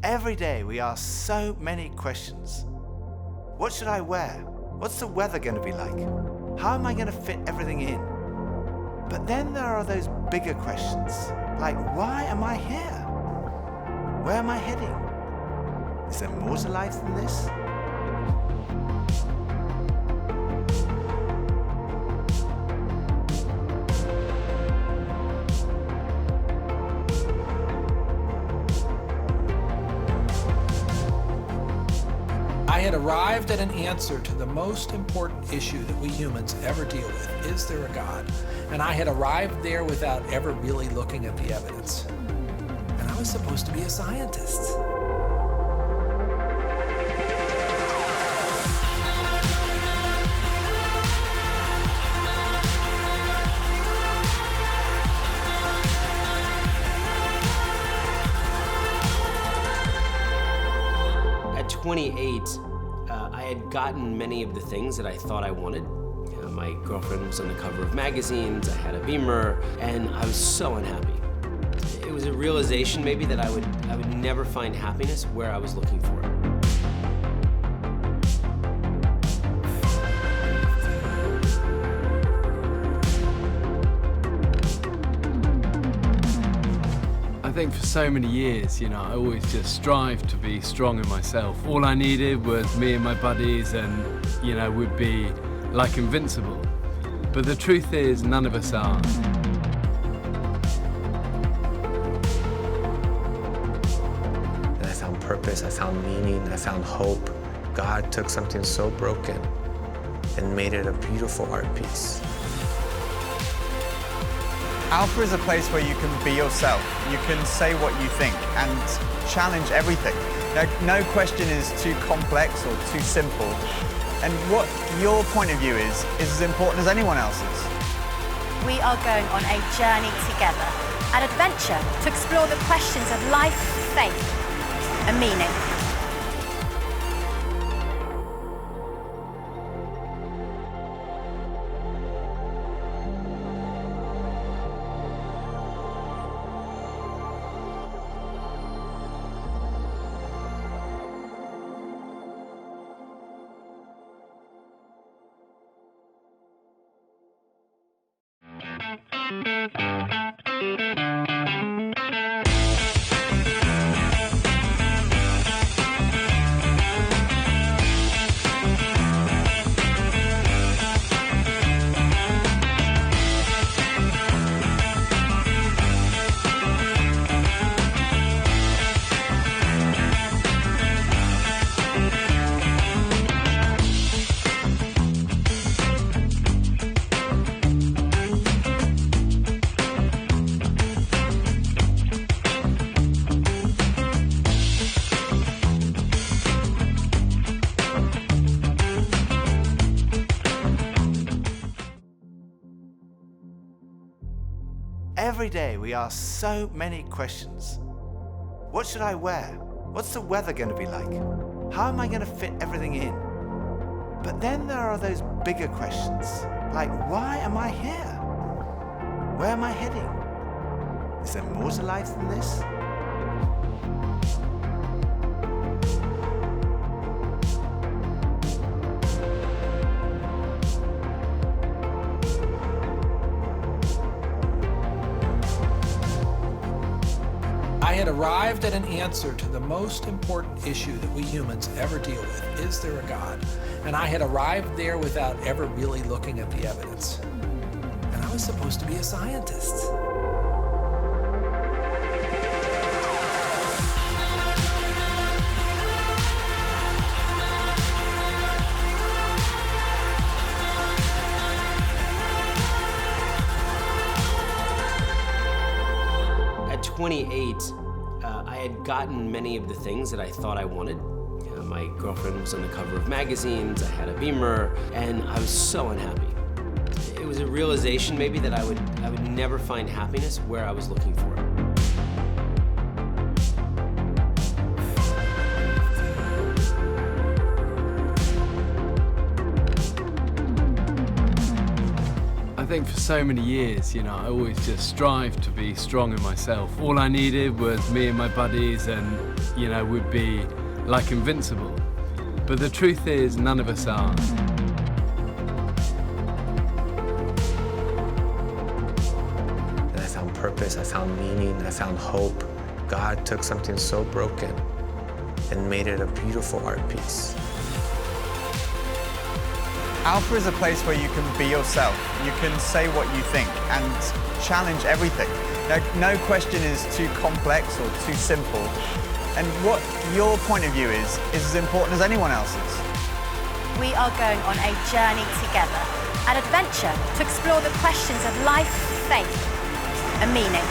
Every day we ask so many questions. What should I wear? What's the weather going to be like? How am I going to fit everything in? But then there are those bigger questions, like why am I here? Where am I heading? Is there more to life than this? I had arrived at an answer to the most important issue that we humans ever deal with. Is there a God? And I had arrived there without ever really looking at the evidence. And I was supposed to be a scientist. At 28, I had gotten many of the things that I thought I wanted. My girlfriend was on the cover of magazines, I had a Beamer, and I was so unhappy. It was a realization maybe that I would never find happiness where I was looking for it. I think for so many years, I always just strived to be strong in myself. All I needed was me and my buddies and, we'd be like invincible. But the truth is, none of us are. And I found purpose, I found meaning, I found hope. God took something so broken and made it a beautiful art piece. Alpha is a place where you can be yourself. You can say what you think and challenge everything. No question is too complex or too simple. And what your point of view is as important as anyone else's. We are going on a journey together, an adventure to explore the questions of life, faith, and meaning. Every day we ask so many questions. What should I wear? What's the weather going to be like? How am I going to fit everything in? But then there are those bigger questions, like why am I here? Where am I heading? Is there more to life than this? I had arrived at an answer to the most important issue that we humans ever deal with. Is there a God? And I had arrived there without ever really looking at the evidence. And I was supposed to be a scientist. At 28, I had gotten many of the things that I thought I wanted. My girlfriend was on the cover of magazines, I had a Beamer, and I was so unhappy. It was a realization maybe that I would never find happiness where I was looking for it. I think for so many years, I always just strived to be strong in myself. All I needed was me and my buddies and, we'd be like invincible. But the truth is, none of us are. And I found purpose, I found meaning, I found hope. God took something so broken and made it a beautiful art piece. Alpha is a place where you can be yourself. You can say what you think and challenge everything. No question is too complex or too simple. And what your point of view is as important as anyone else's. We are going on a journey together, an adventure to explore the questions of life, faith, and meaning.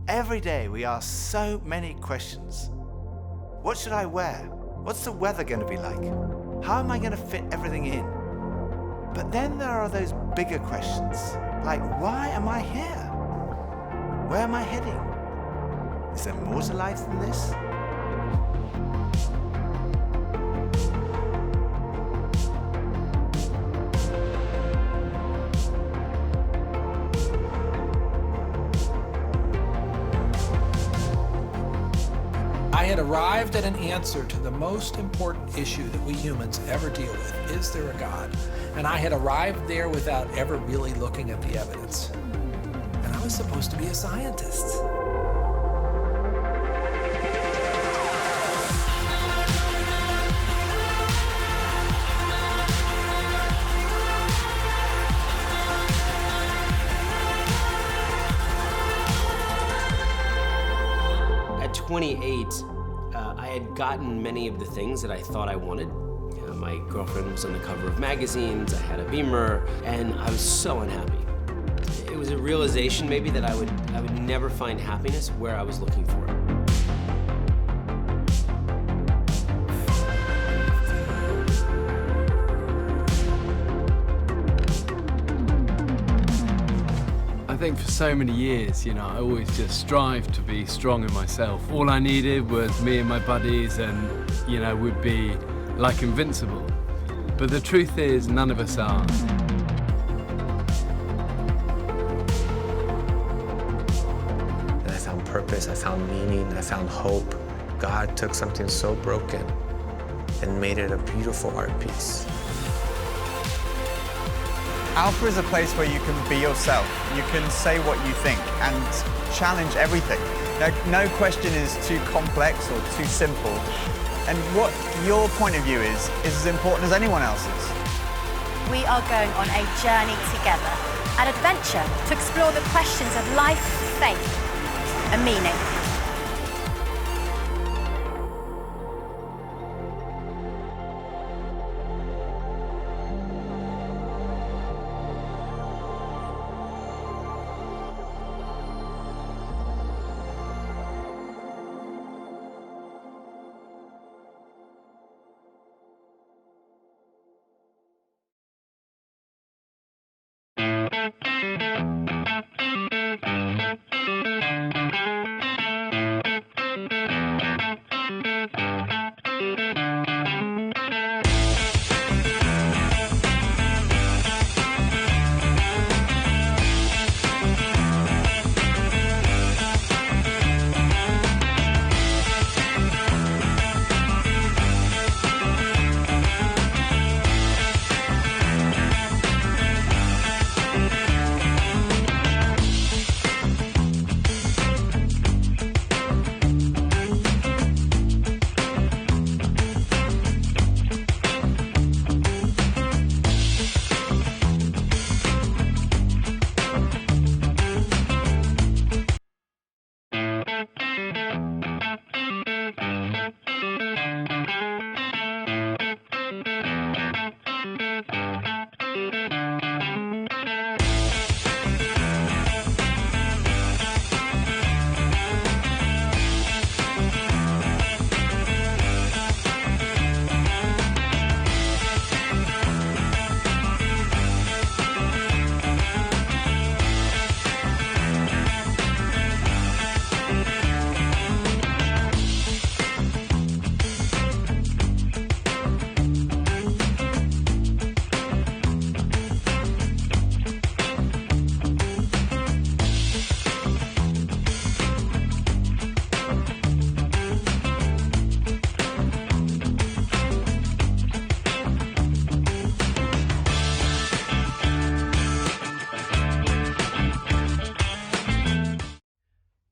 Every day we ask so many questions. What should I wear? What's the weather going to be like? How am I going to fit everything in? But then there are those bigger questions, like why am I here? Where am I heading? Is there more to life than this? I had arrived at an answer to the most important issue that we humans ever deal with. Is there a God? And I had arrived there without ever really looking at the evidence. And I was supposed to be a scientist. At 28, I had gotten many of the things that I thought I wanted. My girlfriend was on the cover of magazines, I had a Beamer, and I was so unhappy. It was a realization maybe that I would never find happiness where I was looking for it. I think for so many years, you know, I always just strived to be strong in myself. All I needed was me and my buddies and, you know, we'd be like invincible. But the truth is, none of us are. And I found purpose, I found meaning, I found hope. God took something so broken and made it a beautiful art piece. Alpha is a place where you can be yourself. You can say what you think and challenge everything. No question is too complex or too simple. And what your point of view is as important as anyone else's. We are going on a journey together, an adventure to explore the questions of life, faith, and meaning.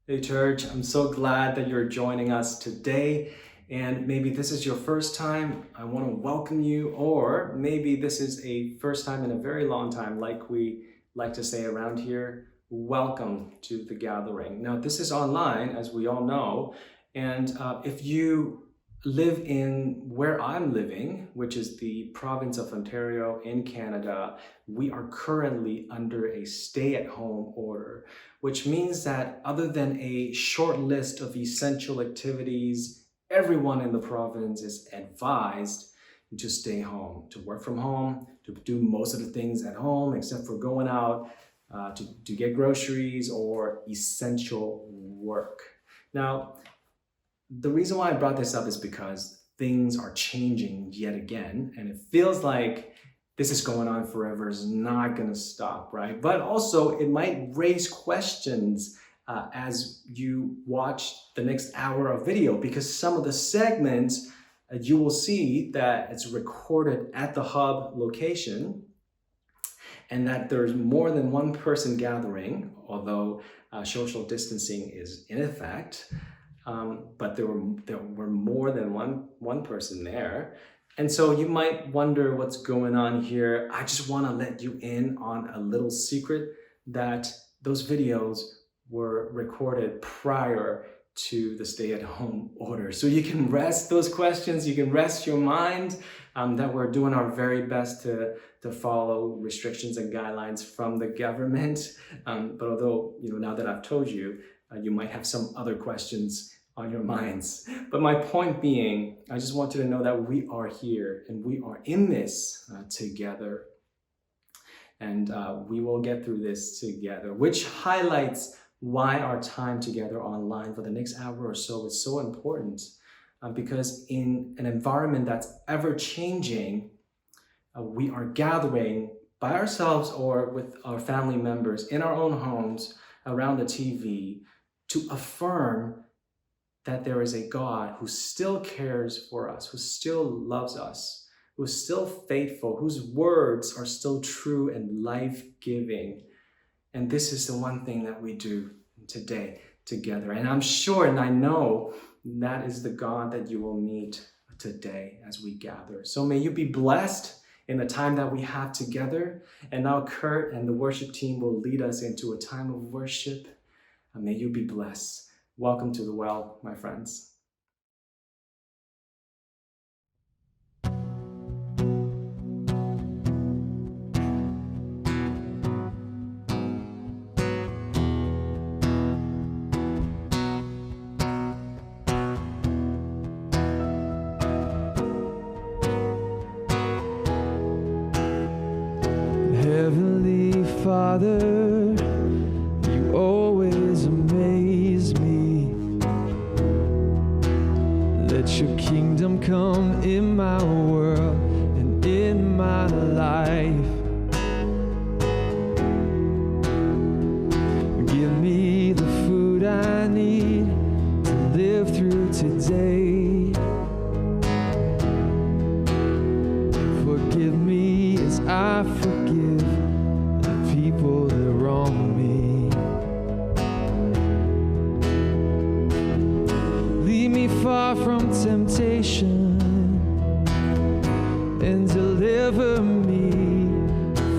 Hey church, I'm so glad that you're joining us today, and maybe this is your first time. I want to welcome you, or maybe this is a first time in a very long time, like we like to say around here. Welcome to the gathering. Now this is online, as we all know, and if you live in where I'm living, which is the province of Ontario in Canada, we are currently under a stay-at-home order, which means that other than a short list of essential activities, everyone in the province is advised to stay home, to work from home, to do most of the things at home, except for going out to get groceries or essential work. Now, the reason why I brought this up is because things are changing yet again, and it feels like this is going on forever, is not gonna stop, right? But also it might raise questions as you watch the next hour of video, because some of the segments you will see that it's recorded at the hub location and that there's more than one person gathering, although social distancing is in effect. But there were more than one person there. And so you might wonder what's going on here. I just want to let you in on a little secret that those videos were recorded prior to the stay-at-home order. So you can rest those questions, you can rest your mind that we're doing our very best to follow restrictions and guidelines from the government. But although, now that I've told you, you might have some other questions on your minds. But my point being, I just want you to know that we are here and we are in this together. and we will get through this together, which highlights why our time together online for the next hour or so is so important. Because in an environment that's ever changing, we are gathering by ourselves or with our family members in our own homes around the TV to affirm that there is a God who still cares for us, who still loves us, who's still faithful, whose words are still true and life-giving. And this is the one thing that we do today together. And I'm sure and I know that is the God that you will meet today as we gather. So may you be blessed in the time that we have together. And now Kurt and the worship team will lead us into a time of worship. And may you be blessed. Welcome to the well, my friends. Heavenly Father, you always amaze me. Let your kingdom come in my world and in my life. Give me the food I need to live through today. Forgive me as I forgive the people that wrong me. Lead me far from temptation and deliver me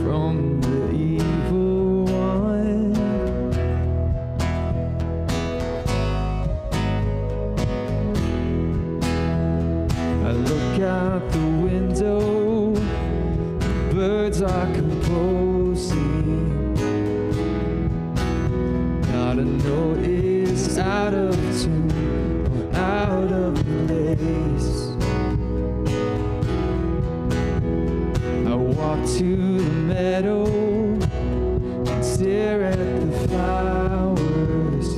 from the evil one. I look out the window, the birds are composing. Not a note is out of tune or out of place. I walk to the meadow and stare at the flowers.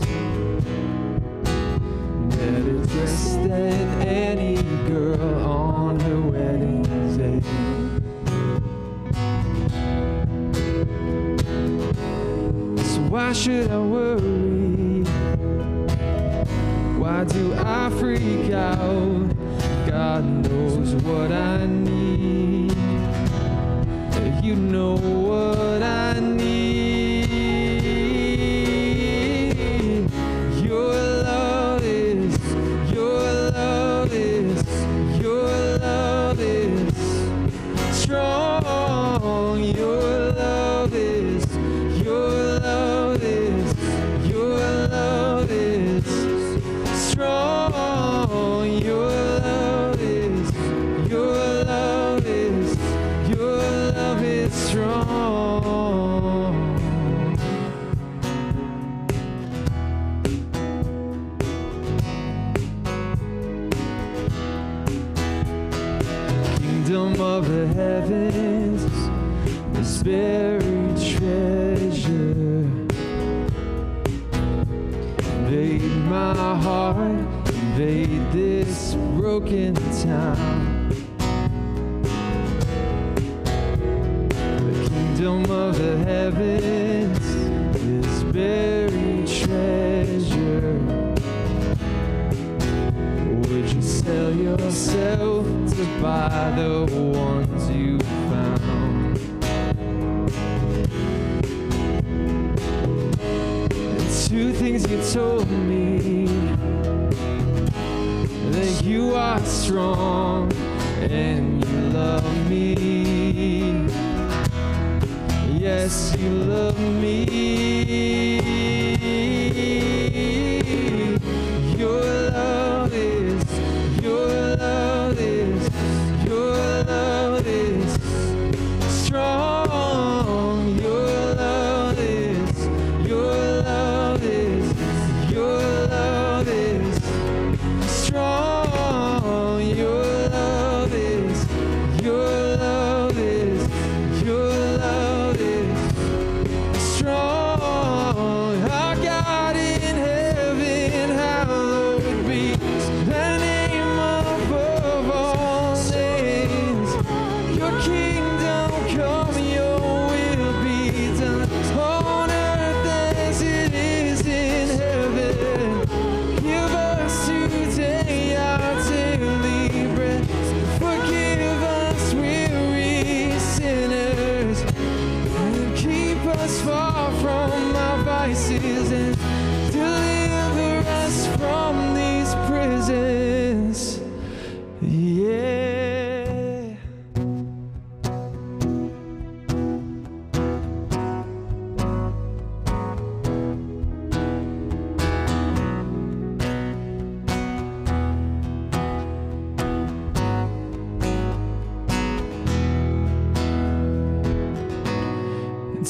Better dressed than any girl on her wedding day. So why should I worry? Why do I freak out? God knows what I need. You know what I need. Your love is, your love is, your love is strong. Your love is, your love is, your love is strong. Your love is, your love is, your love is strong. Kingdom of the heavens, this buried treasure. Invade my heart, invade this broken town. The kingdom of the heavens, this buried treasure. Would you sell yourself to buy the ones you found? The two things you told me, that you are strong and you love me. Yes, you love me. Your love is, your love is, your love is strong. Your love is, your love is, your love is strong. Your love is, your love is, your love is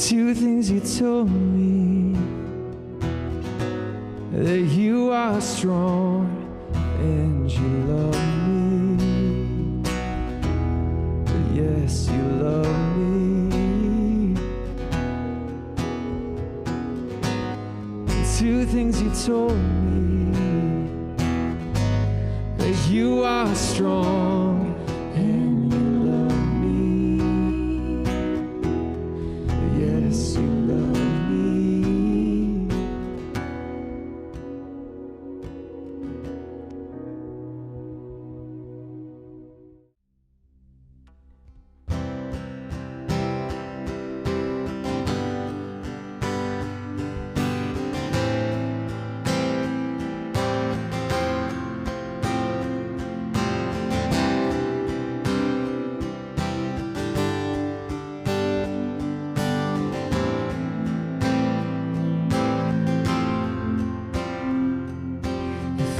Two things you told me, that you are strong and you love me. Yes, you love me. Two things you told me, that you are strong and you love me. Yes, you love me.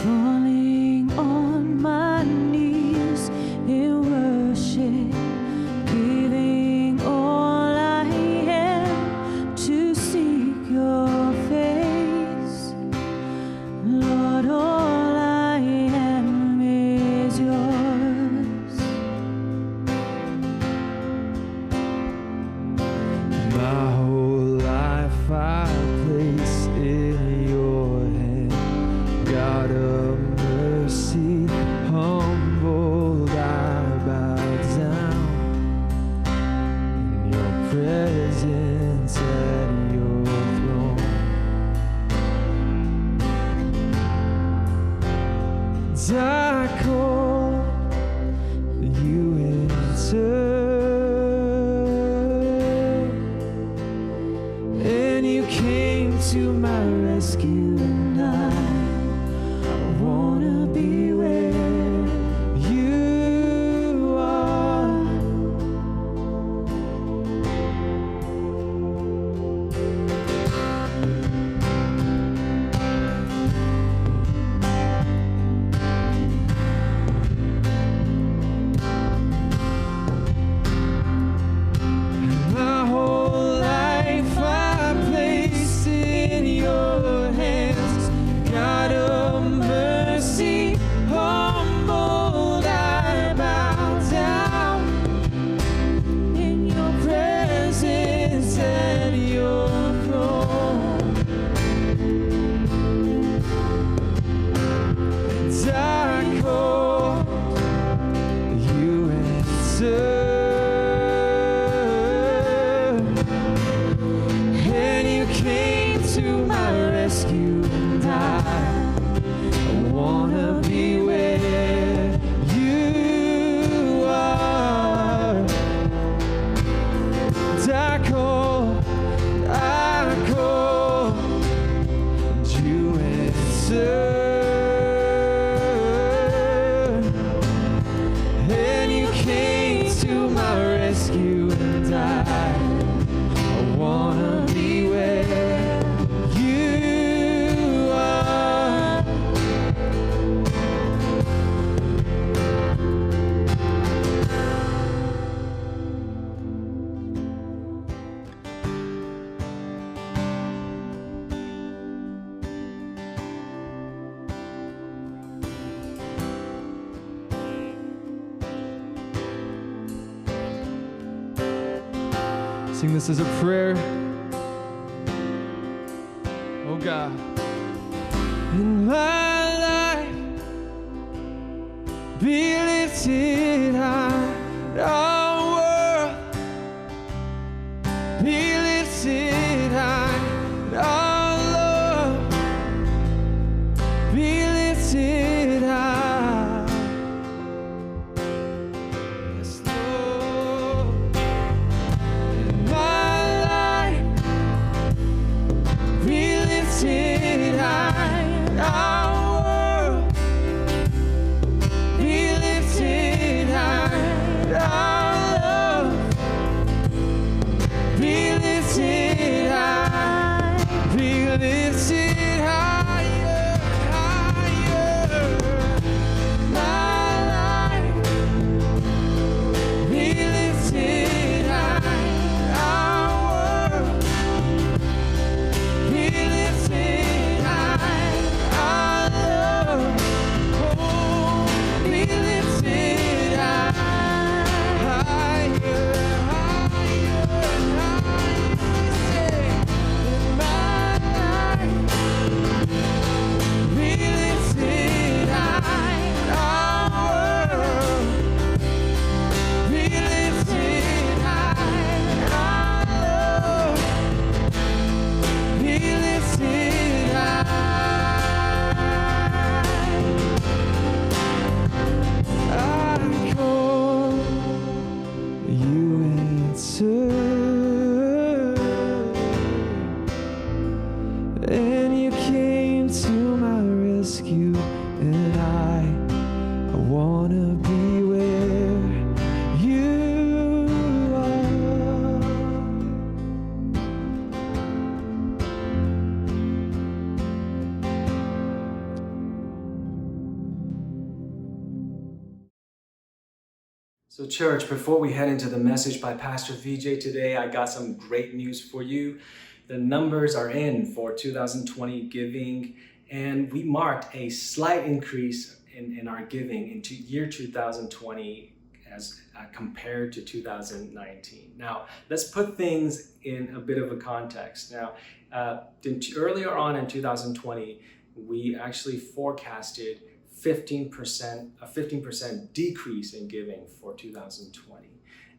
Falling on my knees in worship, giving all I am to seek your face. Lord, all I am is yours. My whole life I place in your hand. God of mercy, humbled I bow down in your presence at your throne. And I call, you answer, and you came to my rescue, and I wanna be where you are. My whole life I place in your hands. God of mercy, humbled I bow down in your presence at your throne. And I call, you answer. And you came to my rescue, and I wanna be where you are. And I call, and you answer. And you came to my rescue, and I wanna be where you are. Sing this as a prayer. Oh God. In my life, be lifted high. Our world, be lifted high. Our love, be lifted high. Yes, Lord. In my life, be lifted high. Our world, be lifted So church, before we head into the message by Pastor VJ today, I got some great news for you. The numbers are in for 2020 giving, and we marked a slight increase in our giving in year 2020 as compared to 2019. Now, let's put things in a bit of a context. Now, earlier on in 2020, we actually forecasted a 15% decrease in giving for 2020.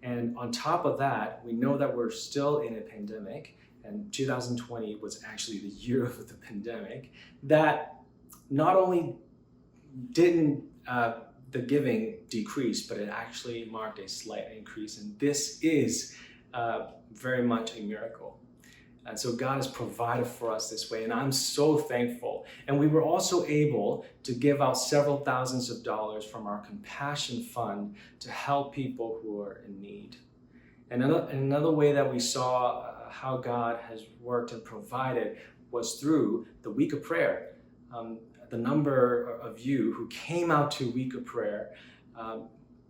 And on top of that, we know that we're still in a pandemic, and 2020 was actually the year of the pandemic, that not only didn't the giving decrease, but it actually marked a slight increase. And this is very much a miracle. And so God has provided for us this way, and I'm so thankful. And we were also able to give out several thousands of dollars from our Compassion Fund to help people who are in need. And another way that we saw how God has worked and provided was through the week of prayer. The number of you who came out to week of prayer,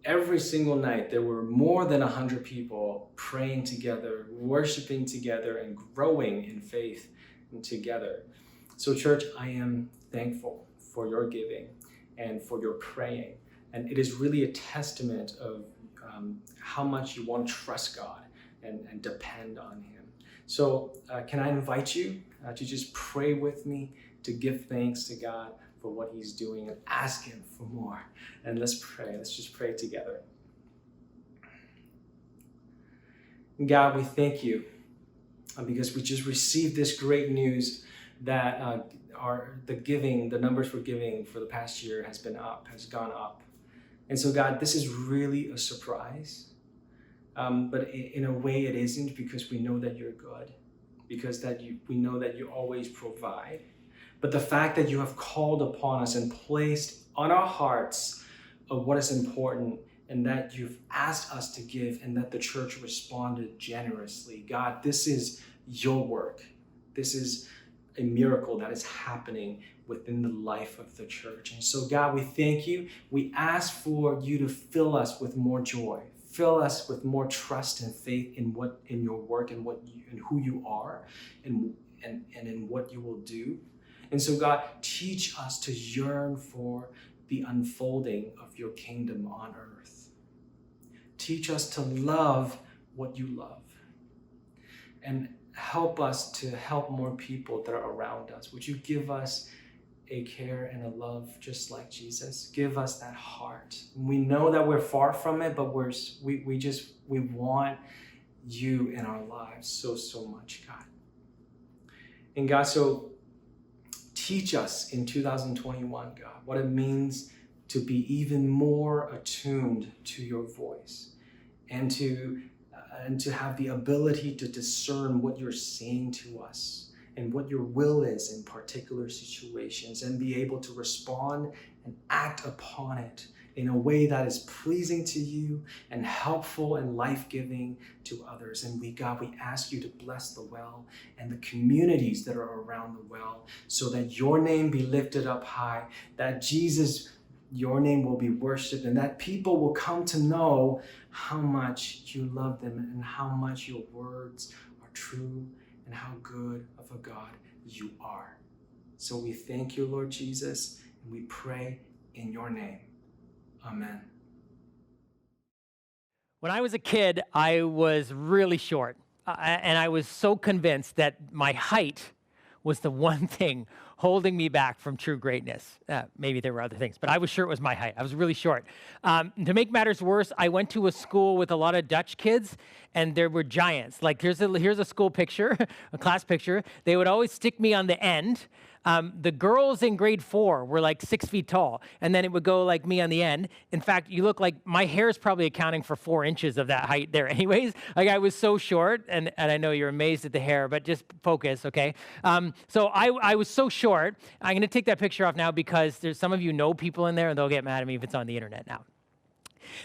every single night, there were more than 100 people praying together, worshiping together, and growing in faith together. So church, I am thankful for your giving and for your praying. And it is really a testament of how much you want to trust God and depend on Him. So can I invite you to just pray with me, to give thanks to God for what He's doing and ask Him for more. And let's pray. Let's just pray together. God, we thank you because we just received this great news that the numbers for giving for the past year has gone up. And so God, this is really a surprise. But in a way it isn't, because we know that you're good, because we know that you always provide. But the fact that you have called upon us and placed on our hearts of what is important, and that you've asked us to give, and that the church responded generously. God, this is your work. This is a miracle that is happening within the life of the church. And so God, we thank you. We ask for you to fill us with more joy. Fill us with more trust and faith in your work and who you are and in what you will do. And so God, teach us to yearn for the unfolding of your kingdom on earth. Teach us to love what you love. And help us to help more people that are around us. Would you give us a care and a love just like Jesus? Give us that heart. We know that we're far from it, but we want you in our lives so much, God. And God, so teach us in 2021, God, what it means to be even more attuned to your voice, and to have the ability to discern what you're saying to us and what your will is in particular situations, and be able to respond and act upon it in a way that is pleasing to you and helpful and life-giving to others. And God, we ask you to bless the well and the communities that are around the well, so that your name be lifted up high, that Jesus, your name will be worshiped, and that people will come to know how much you love them and how much your words are true and how good of a God you are. So we thank you, Lord Jesus, and we pray in your name. Amen. When I was a kid, I was really short, and I was so convinced that my height was the one thing holding me back from true greatness. Maybe there were other things, but I was sure it was my height. I was really short. To make matters worse, I went to a school with a lot of Dutch kids, and there were giants. Like here's a school picture, a class picture. They would always stick me on the end. The girls in grade 4 were like 6 feet tall, and then it would go like me on the end. In fact, you look like my hair is probably accounting for 4 inches of that height there anyways. Like I was so short, and I know you're amazed at the hair, but just focus, okay? So I was so short. I'm gonna take that picture off now because there's some of you know people in there, and they'll get mad at me if it's on the internet now.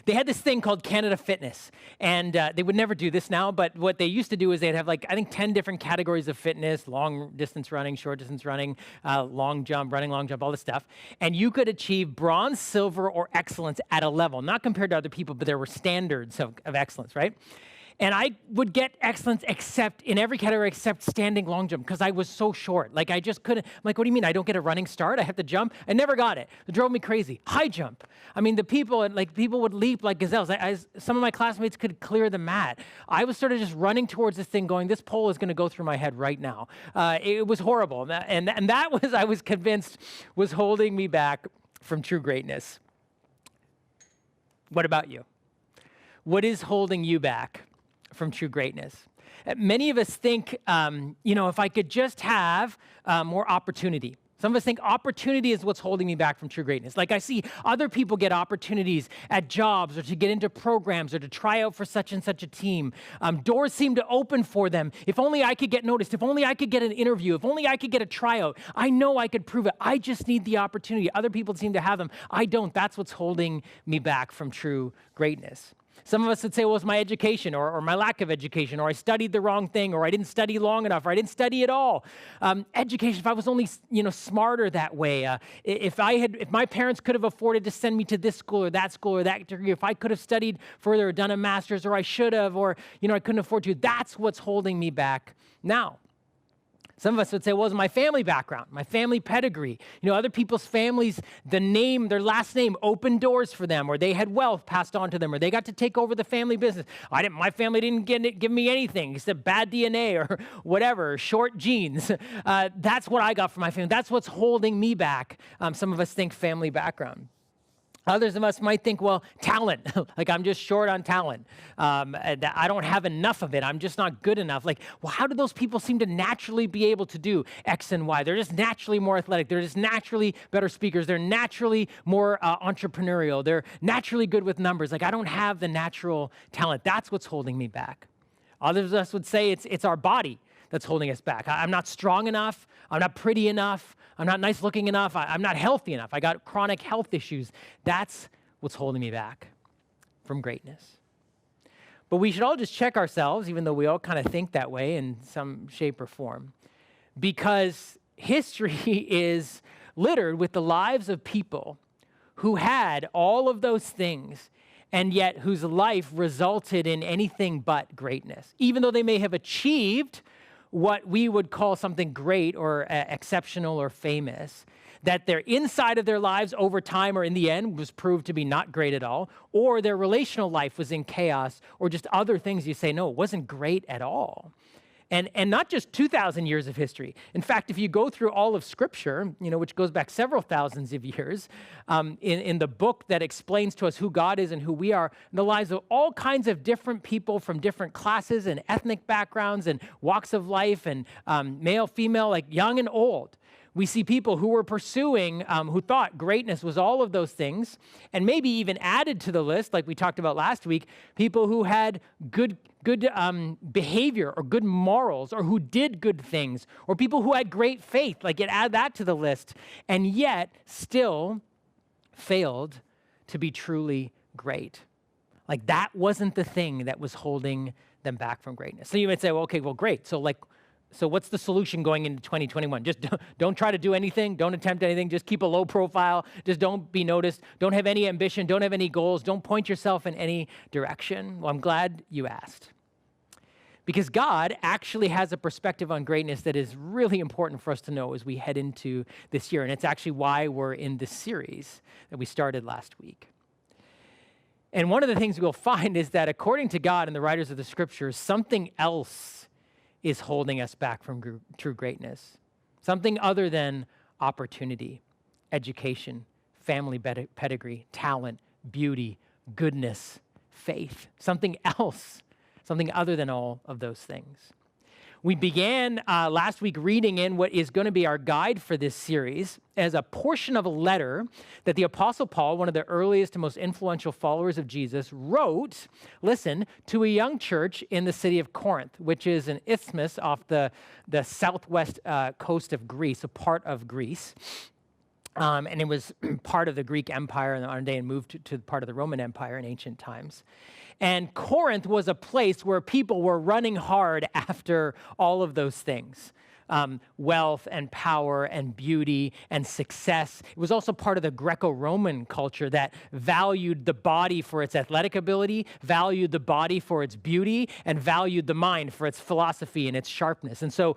They had this thing called Canada Fitness, and they would never do this now, but what they used to do is they'd have like, I think 10 different categories of fitness: long distance running, short distance running, long jump, running long jump, all this stuff. And you could achieve bronze, silver, or excellence at a level, not compared to other people, but there were standards of excellence, right? And I would get excellence except in every category except standing long jump because I was so short. Like I just couldn't. I'm like, what do you mean? I don't get a running start? I have to jump? I never got it. It drove me crazy. High jump. I mean, people would leap like gazelles. Some of my classmates could clear the mat. I was sort of just running towards this thing going, this pole is going to go through my head right now. It was horrible. And that was, I was convinced, was holding me back from true greatness. What about you? What is holding you back from true greatness? Many of us think, if I could just have more opportunity. Some of us think opportunity is what's holding me back from true greatness. Like I see other people get opportunities at jobs or to get into programs or to try out for such and such a team. Doors seem to open for them. If only I could get noticed. If only I could get an interview. If only I could get a tryout. I know I could prove it. I just need the opportunity. Other people seem to have them. I don't. That's what's holding me back from true greatness. Some of us would say, well, it's my education or my lack of education, or I studied the wrong thing, or I didn't study long enough, or I didn't study at all. Education, if I was only smarter that way, if my parents could have afforded to send me to this school or that degree, if I could have studied further or done a master's, or I should have, or I couldn't afford to, that's what's holding me back now. Some of us would say, well, it's my family background, my family pedigree. Other people's families, their last name opened doors for them, or they had wealth passed on to them, or they got to take over the family business. My family didn't give me anything except bad DNA or whatever, short genes. That's what I got from my family. That's what's holding me back. Some of us think family background. Others of us might think, well, talent, like I'm just short on talent. I don't have enough of it. I'm just not good enough. Like, well, how do those people seem to naturally be able to do X and Y? They're just naturally more athletic. They're just naturally better speakers. They're naturally more entrepreneurial. They're naturally good with numbers. Like, I don't have the natural talent. That's what's holding me back. Others of us would say it's our body that's holding us back. I'm not strong enough. I'm not pretty enough. I'm not nice looking enough. I'm not healthy enough. I got chronic health issues. That's what's holding me back from greatness. But we should all just check ourselves, even though we all kind of think that way in some shape or form, because history is littered with the lives of people who had all of those things and yet whose life resulted in anything but greatness. Even though they may have achieved what we would call something great or exceptional or famous, that their inside of their lives over time or in the end was proved to be not great at all, or their relational life was in chaos, or just other things you say, no, it wasn't great at all. And not just 2,000 years of history. In fact, if you go through all of Scripture, which goes back several thousands of years, in the book that explains to us who God is and who we are, in the lives of all kinds of different people from different classes and ethnic backgrounds and walks of life and male, female, like young and old. We see people who were pursuing, who thought greatness was all of those things, and maybe even added to the list, like we talked about last week, people who had good behavior or good morals, or who did good things, or people who had great faith, like add that to the list, and yet still failed to be truly great. Like that wasn't the thing that was holding them back from greatness. So you might say, well, okay, well, great. So what's the solution going into 2021? Just don't try to do anything. Don't attempt anything. Just keep a low profile. Just don't be noticed. Don't have any ambition. Don't have any goals. Don't point yourself in any direction. Well, I'm glad you asked. Because God actually has a perspective on greatness that is really important for us to know as we head into this year. And it's actually why we're in this series that we started last week. And one of the things we'll find is that according to God and the writers of the Scriptures, something else is holding us back from true greatness. Something other than opportunity, education, family pedigree, talent, beauty, goodness, faith. Something else, something other than all of those things. We began last week reading in what is going to be our guide for this series as a portion of a letter that the Apostle Paul, one of the earliest and most influential followers of Jesus, wrote, listen, to a young church in the city of Corinth, which is an isthmus off the southwest coast of Greece, a part of Greece. and it was part of the Greek Empire in the modern day and moved to part of the Roman Empire in ancient times. And Corinth was a place where people were running hard after all of those things. Wealth and power and beauty and success. It was also part of the Greco-Roman culture that valued the body for its athletic ability, valued the body for its beauty, and valued the mind for its philosophy and its sharpness. And so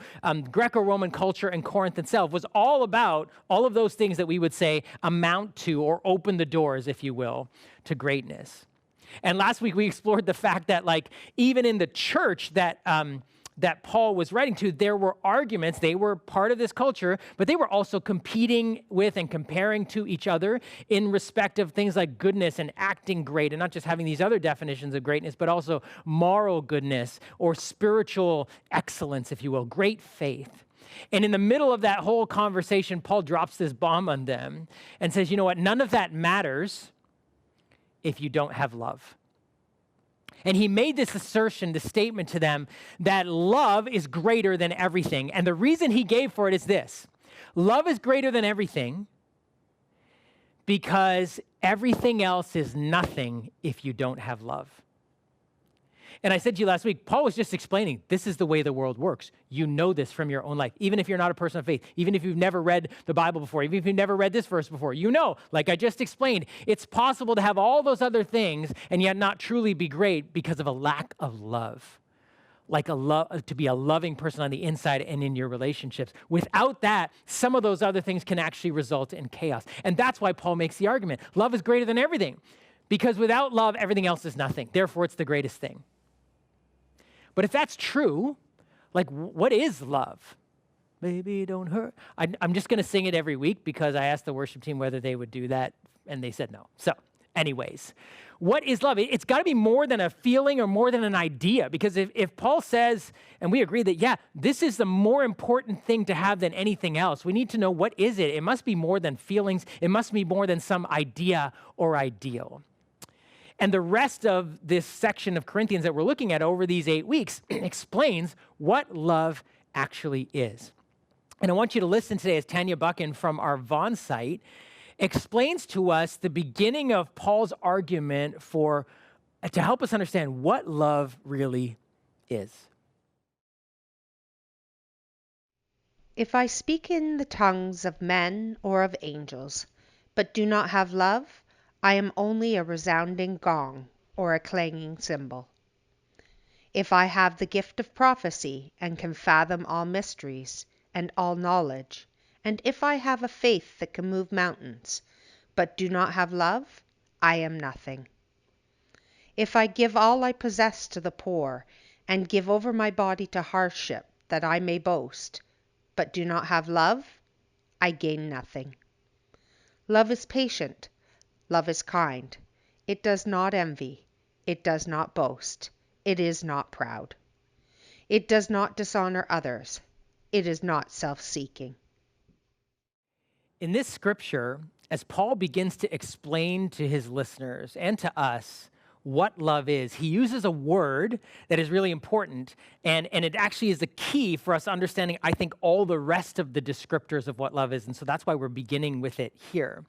Greco-Roman culture and Corinth itself was all about all of those things that we would say amount to or open the doors, if you will, to greatness. And last week we explored the fact that even in the church that Paul was writing to, there were arguments. They were part of this culture, but they were also competing with and comparing to each other in respect of things like goodness and acting great, and not just having these other definitions of greatness, but also moral goodness or spiritual excellence, if you will, great faith. And in the middle of that whole conversation, Paul drops this bomb on them and says, you know what, none of that matters if you don't have love. And he made this assertion, this statement to them, that love is greater than everything. And the reason he gave for it is this: love is greater than everything because everything else is nothing if you don't have love. And I said to you last week, Paul was just explaining, this is the way the world works. You know this from your own life. Even if you're not a person of faith, even if you've never read the Bible before, even if you've never read this verse before, you know, like I just explained, it's possible to have all those other things and yet not truly be great because of a lack of love. To be a loving person on the inside and in your relationships. Without that, some of those other things can actually result in chaos. And that's why Paul makes the argument. Love is greater than everything. Because without love, everything else is nothing. Therefore, it's the greatest thing. But if that's true, what is love? Baby, don't hurt. I'm just going to sing it every week because I asked the worship team whether they would do that, and they said no. So anyways, what is love? It's got to be more than a feeling or more than an idea, because if Paul says, and we agree that, yeah, this is the more important thing to have than anything else, we need to know what is it. It must be more than feelings. It must be more than some idea or ideal. And the rest of this section of Corinthians that we're looking at over these 8 weeks explains what love actually is. And I want you to listen today as Tanya Buchan from our Vaughan site explains to us the beginning of Paul's argument to help us understand what love really is. If I speak in the tongues of men or of angels, but do not have love, I am only a resounding gong or a clanging cymbal. If I have the gift of prophecy and can fathom all mysteries and all knowledge, and if I have a faith that can move mountains, but do not have love, I am nothing. If I give all I possess to the poor and give over my body to hardship that I may boast, but do not have love, I gain nothing. Love is patient. Love is kind. It does not envy. It does not boast. It is not proud. It does not dishonor others. It is not self-seeking. In this scripture, as Paul begins to explain to his listeners and to us what love is, he uses a word that is really important, and it actually is the key for us understanding, I think, all the rest of the descriptors of what love is, and so that's why we're beginning with it here.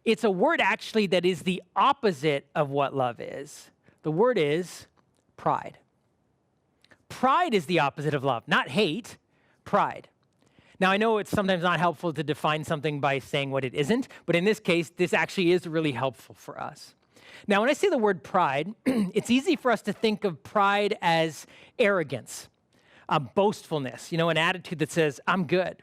It's a word actually that is the opposite of what love is. The word is pride. Pride is the opposite of love, not hate, pride. Now, I know it's sometimes not helpful to define something by saying what it isn't, but in this case, this actually is really helpful for us. Now, when I say the word pride, it's easy for us to think of pride as arrogance, boastfulness, an attitude that says, I'm good.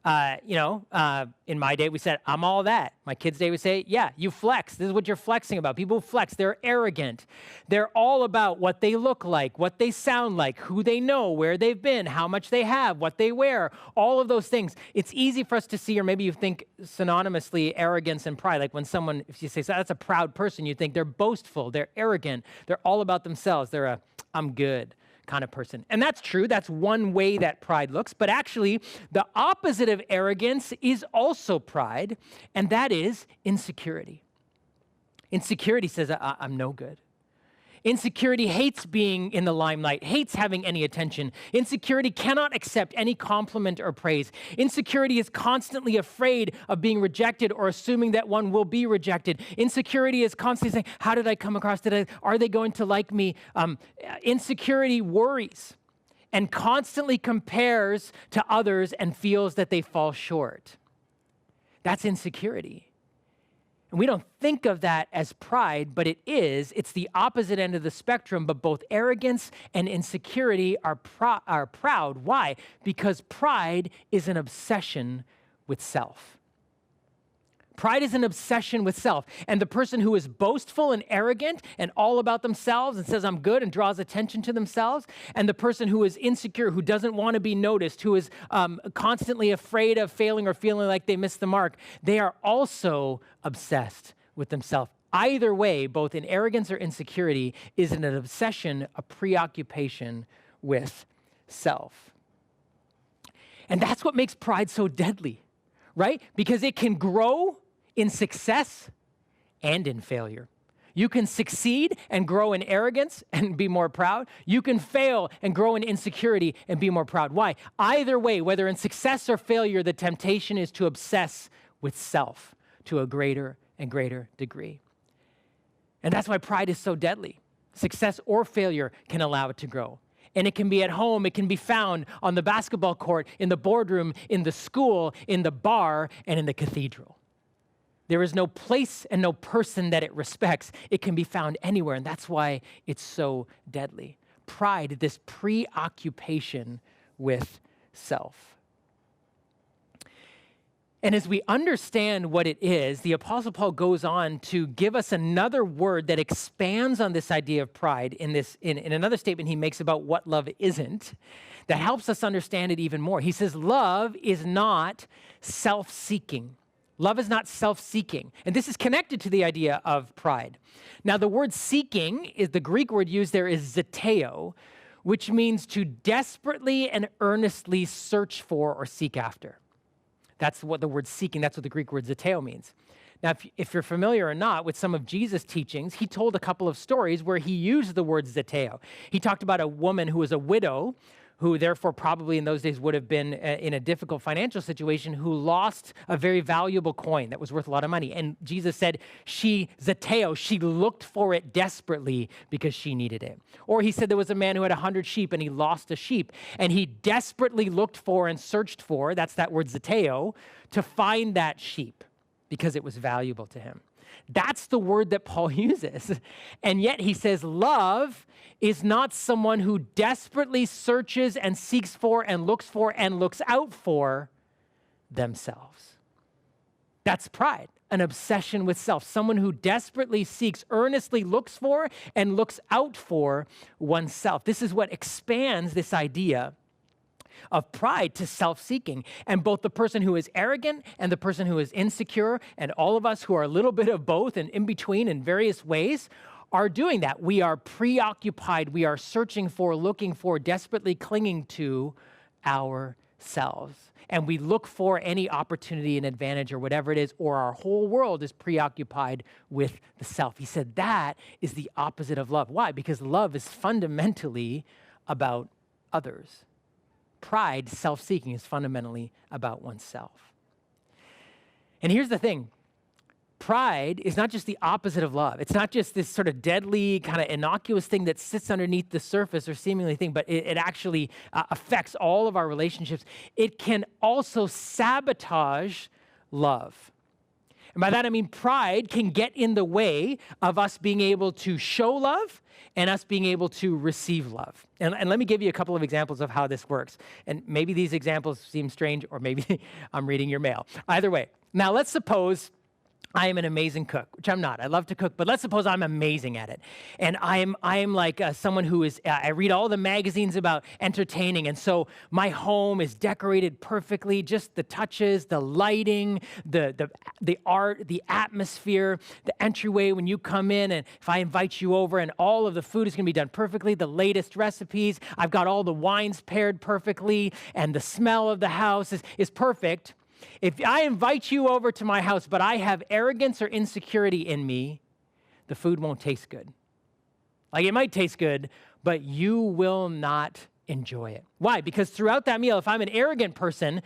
In my day, we said, I'm all that. My kids' day, we say, yeah, you flex. This is what you're flexing about. People who flex, they're arrogant. They're all about what they look like, what they sound like, who they know, where they've been, how much they have, what they wear, all of those things. It's easy for us to see, or maybe you think synonymously arrogance and pride. Like when someone, if you say, so that's a proud person, you think they're boastful, they're arrogant, they're all about themselves. They're a, I'm good kind of person. And that's true. That's one way that pride looks. But actually, the opposite of arrogance is also pride, and that is insecurity. Insecurity says, I'm no good. Insecurity hates being in the limelight, hates having any attention. Insecurity cannot accept any compliment or praise. Insecurity is constantly afraid of being rejected or assuming that one will be rejected. Insecurity is constantly saying, how did I come across? Are they going to like me? Insecurity worries and constantly compares to others and feels that they fall short. That's insecurity. And we don't think of that as pride, but it is. It's the opposite end of the spectrum, but both arrogance and insecurity are proud. Why? Because pride is an obsession with self. Pride is an obsession with self. And the person who is boastful and arrogant and all about themselves and says, I'm good, and draws attention to themselves, and the person who is insecure, who doesn't want to be noticed, who is constantly afraid of failing or feeling like they missed the mark, they are also obsessed with themselves. Either way, both in arrogance or insecurity, is an obsession, a preoccupation with self. And that's what makes pride so deadly, right? Because it can grow in success and in failure. You can succeed and grow in arrogance and be more proud. You can fail and grow in insecurity and be more proud. Why? Either way, whether in success or failure, the temptation is to obsess with self to a greater and greater degree. And that's why pride is so deadly. Success or failure can allow it to grow. And it can be at home, it can be found on the basketball court, in the boardroom, in the school, in the bar, and in the cathedral. There is no place and no person that it respects. It can be found anywhere, and that's why it's so deadly. Pride, this preoccupation with self. And as we understand what it is, the Apostle Paul goes on to give us another word that expands on this idea of pride in another statement he makes about what love isn't, that helps us understand it even more. He says, love is not self-seeking. Love is not self-seeking. And this is connected to the idea of pride. Now, the word seeking, is the Greek word used there is zeteo, which means to desperately and earnestly search for or seek after. That's what the word seeking, that's what the Greek word zeteo means. Now, if you're familiar or not with some of Jesus' teachings, he told a couple of stories where he used the word zeteo. He talked about a woman who was a widow, who therefore probably in those days would have been in a difficult financial situation, who lost a very valuable coin that was worth a lot of money. And Jesus said, she looked for it desperately because she needed it. Or he said there was a man who had 100 sheep and he lost a sheep. And he desperately looked for and searched for, that's that word zeteo, to find that sheep because it was valuable to him. That's the word that Paul uses. And yet he says love is not someone who desperately searches and seeks for and looks out for themselves. That's pride, an obsession with self, someone who desperately seeks, earnestly looks for and looks out for oneself. This is what expands this idea of pride to self-seeking. And both the person who is arrogant and the person who is insecure, and all of us who are a little bit of both and in between in various ways, are doing that. We are preoccupied. We are searching for, looking for, desperately clinging to ourselves. And we look for any opportunity and advantage or whatever it is, or our whole world is preoccupied with the self. He said that is the opposite of love. Why? Because love is fundamentally about others. Pride, self-seeking, is fundamentally about oneself. And here's the thing. Pride is not just the opposite of love. It's not just this sort of deadly, kind of innocuous thing that sits underneath the surface or seemingly thing, but it actually affects all of our relationships. It can also sabotage love. And by that I mean pride can get in the way of us being able to show love and us being able to receive love. And let me give you a couple of examples of how this works. And maybe these examples seem strange, or maybe I'm reading your mail. Either way. Now let's suppose I am an amazing cook, which I'm not. I love to cook, but let's suppose I'm amazing at it. And I am like someone who is, I read all the magazines about entertaining. And so my home is decorated perfectly, just the touches, the lighting, the art, the atmosphere, the entryway when you come in. And if I invite you over, and all of the food is going to be done perfectly, the latest recipes, I've got all the wines paired perfectly, and the smell of the house is perfect. If I invite you over to my house, but I have arrogance or insecurity in me, the food won't taste good. Like it might taste good, but you will not enjoy it. Why? Because throughout that meal, if I'm an arrogant person,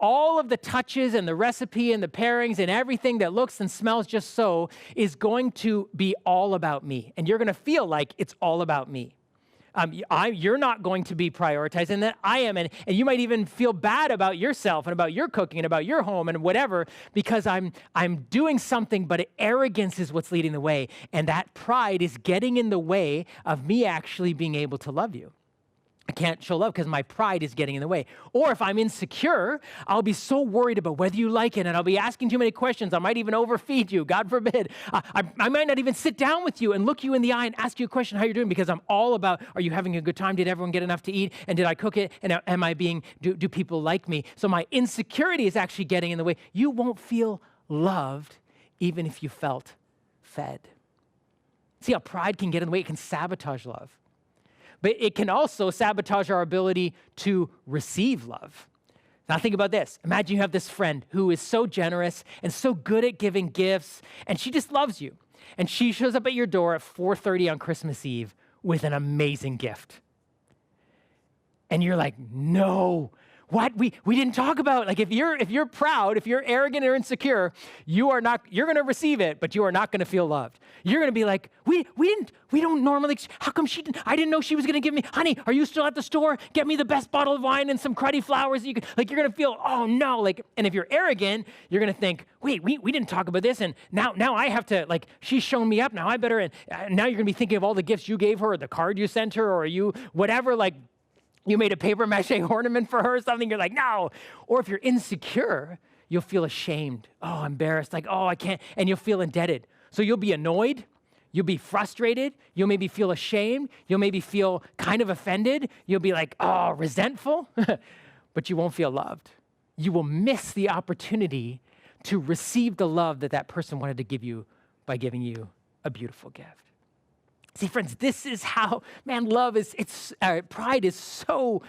all of the touches and the recipe and the pairings and everything that looks and smells just so is going to be all about me. And you're going to feel like it's all about me. You're not going to be prioritizing that. I am. And you might even feel bad about yourself and about your cooking and about your home and whatever, because I'm doing something, but arrogance is what's leading the way. And that pride is getting in the way of me actually being able to love you. I can't show love because my pride is getting in the way. Or if I'm insecure, I'll be so worried about whether you like it, and I'll be asking too many questions. I might even overfeed you, God forbid. I might not even sit down with you and look you in the eye and ask you a question how you're doing, because I'm all about, are you having a good time? Did everyone get enough to eat? And did I cook it? And do people like me? So my insecurity is actually getting in the way. You won't feel loved even if you felt fed. See how pride can get in the way? It can sabotage love. But it can also sabotage our ability to receive love. Now think about this. Imagine you have this friend who is so generous and so good at giving gifts, and she just loves you. And she shows up at your door at 4:30 on Christmas Eve with an amazing gift. And you're like, no, what? We didn't talk about, like if you're proud, if you're arrogant or insecure, you're going to receive it, but you are not going to feel loved. You're going to be like, we don't normally, how come I didn't know she was going to give me, honey, are you still at the store? Get me the best bottle of wine and some cruddy flowers. You're going to feel, oh no, and if you're arrogant, you're going to think, wait, we didn't talk about this, and now I have to, she's shown me up, now I better, and now you're going to be thinking of all the gifts you gave her, or the card you sent her, or you, whatever, you made a paper mache ornament for her or something, you're like, no. Or if you're insecure, you'll feel ashamed. Oh, embarrassed, oh, I can't, and you'll feel indebted. So you'll be annoyed, you'll be frustrated, you'll maybe feel ashamed, you'll maybe feel kind of offended, you'll be resentful, but you won't feel loved. You will miss the opportunity to receive the love that person wanted to give you by giving you a beautiful gift. See, friends, this is how, love is, pride is so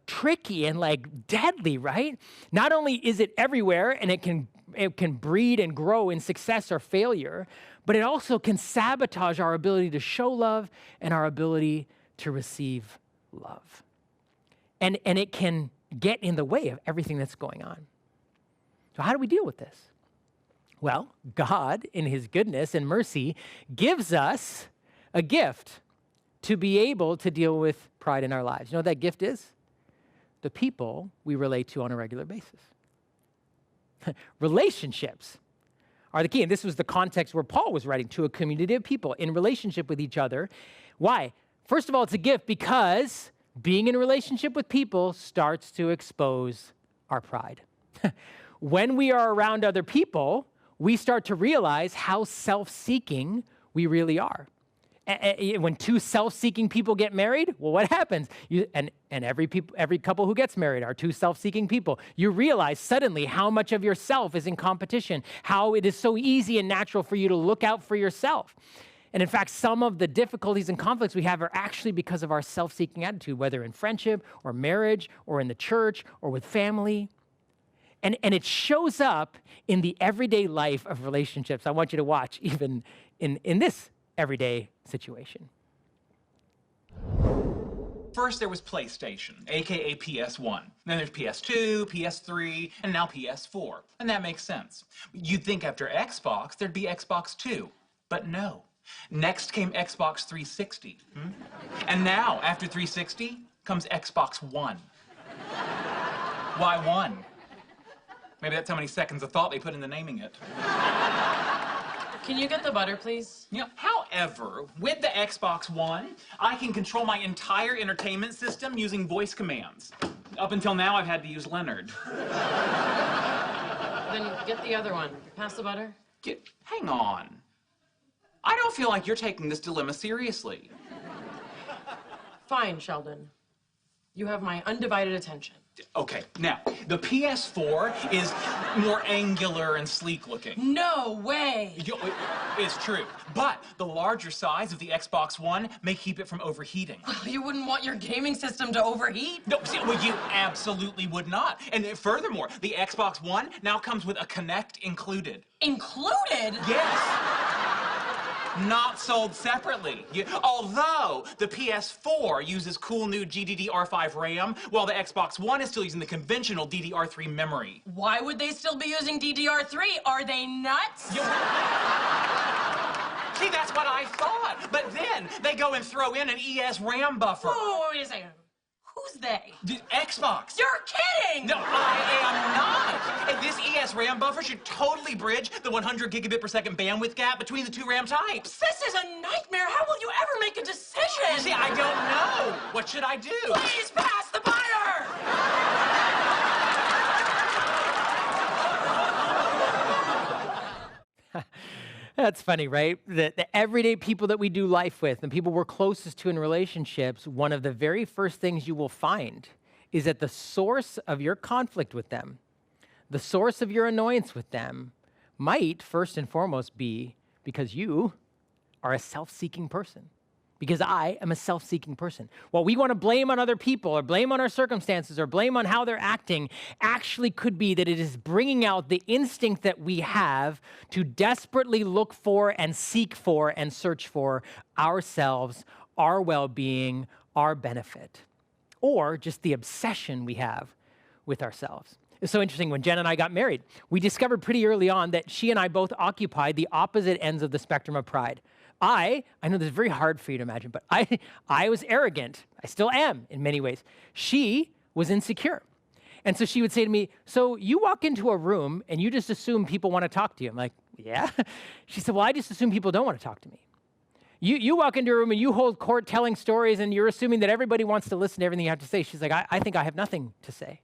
tricky and deadly, right? Not only is it everywhere and it can breed and grow in success or failure, but it also can sabotage our ability to show love and our ability to receive love. And it can get in the way of everything that's going on. So how do we deal with this? Well, God, in his goodness and mercy, gives us a gift to be able to deal with pride in our lives. You know what that gift is? The people we relate to on a regular basis. Relationships are the key. And this was the context where Paul was writing to a community of people in relationship with each other. Why? First of all, it's a gift because being in a relationship with people starts to expose our pride. When we are around other people, we start to realize how self-seeking we really are. When two self-seeking people get married, well, what happens? Every couple who gets married are two self-seeking people. You realize suddenly how much of yourself is in competition, how it is so easy and natural for you to look out for yourself. And in fact, some of the difficulties and conflicts we have are actually because of our self-seeking attitude, whether in friendship or marriage or in the church or with family. And it shows up in the everyday life of relationships. I want you to watch even in this everyday situation. First, there was PlayStation, aka PS1. Then there's PS2, PS3, and now PS4. And that makes sense. You'd think after Xbox, there'd be Xbox 2. But no. Next came Xbox 360. And now, after 360, comes Xbox One. Why one? Maybe that's how many seconds of thought they put into naming it. Can you get the butter, please? However, with the Xbox One, I can control my entire entertainment system using voice commands. Up until now, I've had to use Leonard. Then get the other one. Pass the butter. Hang on. I don't feel like you're taking this dilemma seriously. Fine, Sheldon. You have my undivided attention. Okay, now, the PS4 is more angular and sleek looking. No way! It's true. But the larger size of the Xbox One may keep it from overheating. Well, you wouldn't want your gaming system to overheat? No, well, you absolutely would not. And furthermore, the Xbox One now comes with a Kinect included. Included? Yes. not sold separately. Although the PS4 uses cool new GDDR5 RAM, while the Xbox One is still using the conventional DDR3 memory. Why would they still be using DDR3? Are they nuts? See, that's what I thought. But then they go and throw in an ES RAM buffer. Whoa, wait a second. Who's they? Xbox. You're kidding! No, I am not. And this ES RAM buffer should totally bridge the 100 gigabit per second bandwidth gap between the two RAM types. This is a nightmare. How will you ever make a decision? See, I don't know. What should I do? Please pass the butter! That's funny, right? The everyday people that we do life with, and people we're closest to in relationships, one of the very first things you will find is that the source of your conflict with them, the source of your annoyance with them, might first and foremost be because you are a self-seeking person. Because I am a self-seeking person. What we want to blame on other people or blame on our circumstances or blame on how they're acting actually could be that it is bringing out the instinct that we have to desperately look for and seek for and search for ourselves, our well-being, our benefit, or just the obsession we have with ourselves. It's so interesting. When Jen and I got married, we discovered pretty early on that she and I both occupied the opposite ends of the spectrum of pride. I know this is very hard for you to imagine, but I was arrogant. I still am in many ways. She was insecure. And so she would say to me, so you walk into a room and you just assume people want to talk to you. I'm like, yeah. She said, well, I just assume people don't want to talk to me. You walk into a room and you hold court telling stories and you're assuming that everybody wants to listen to everything you have to say. She's like, I think I have nothing to say.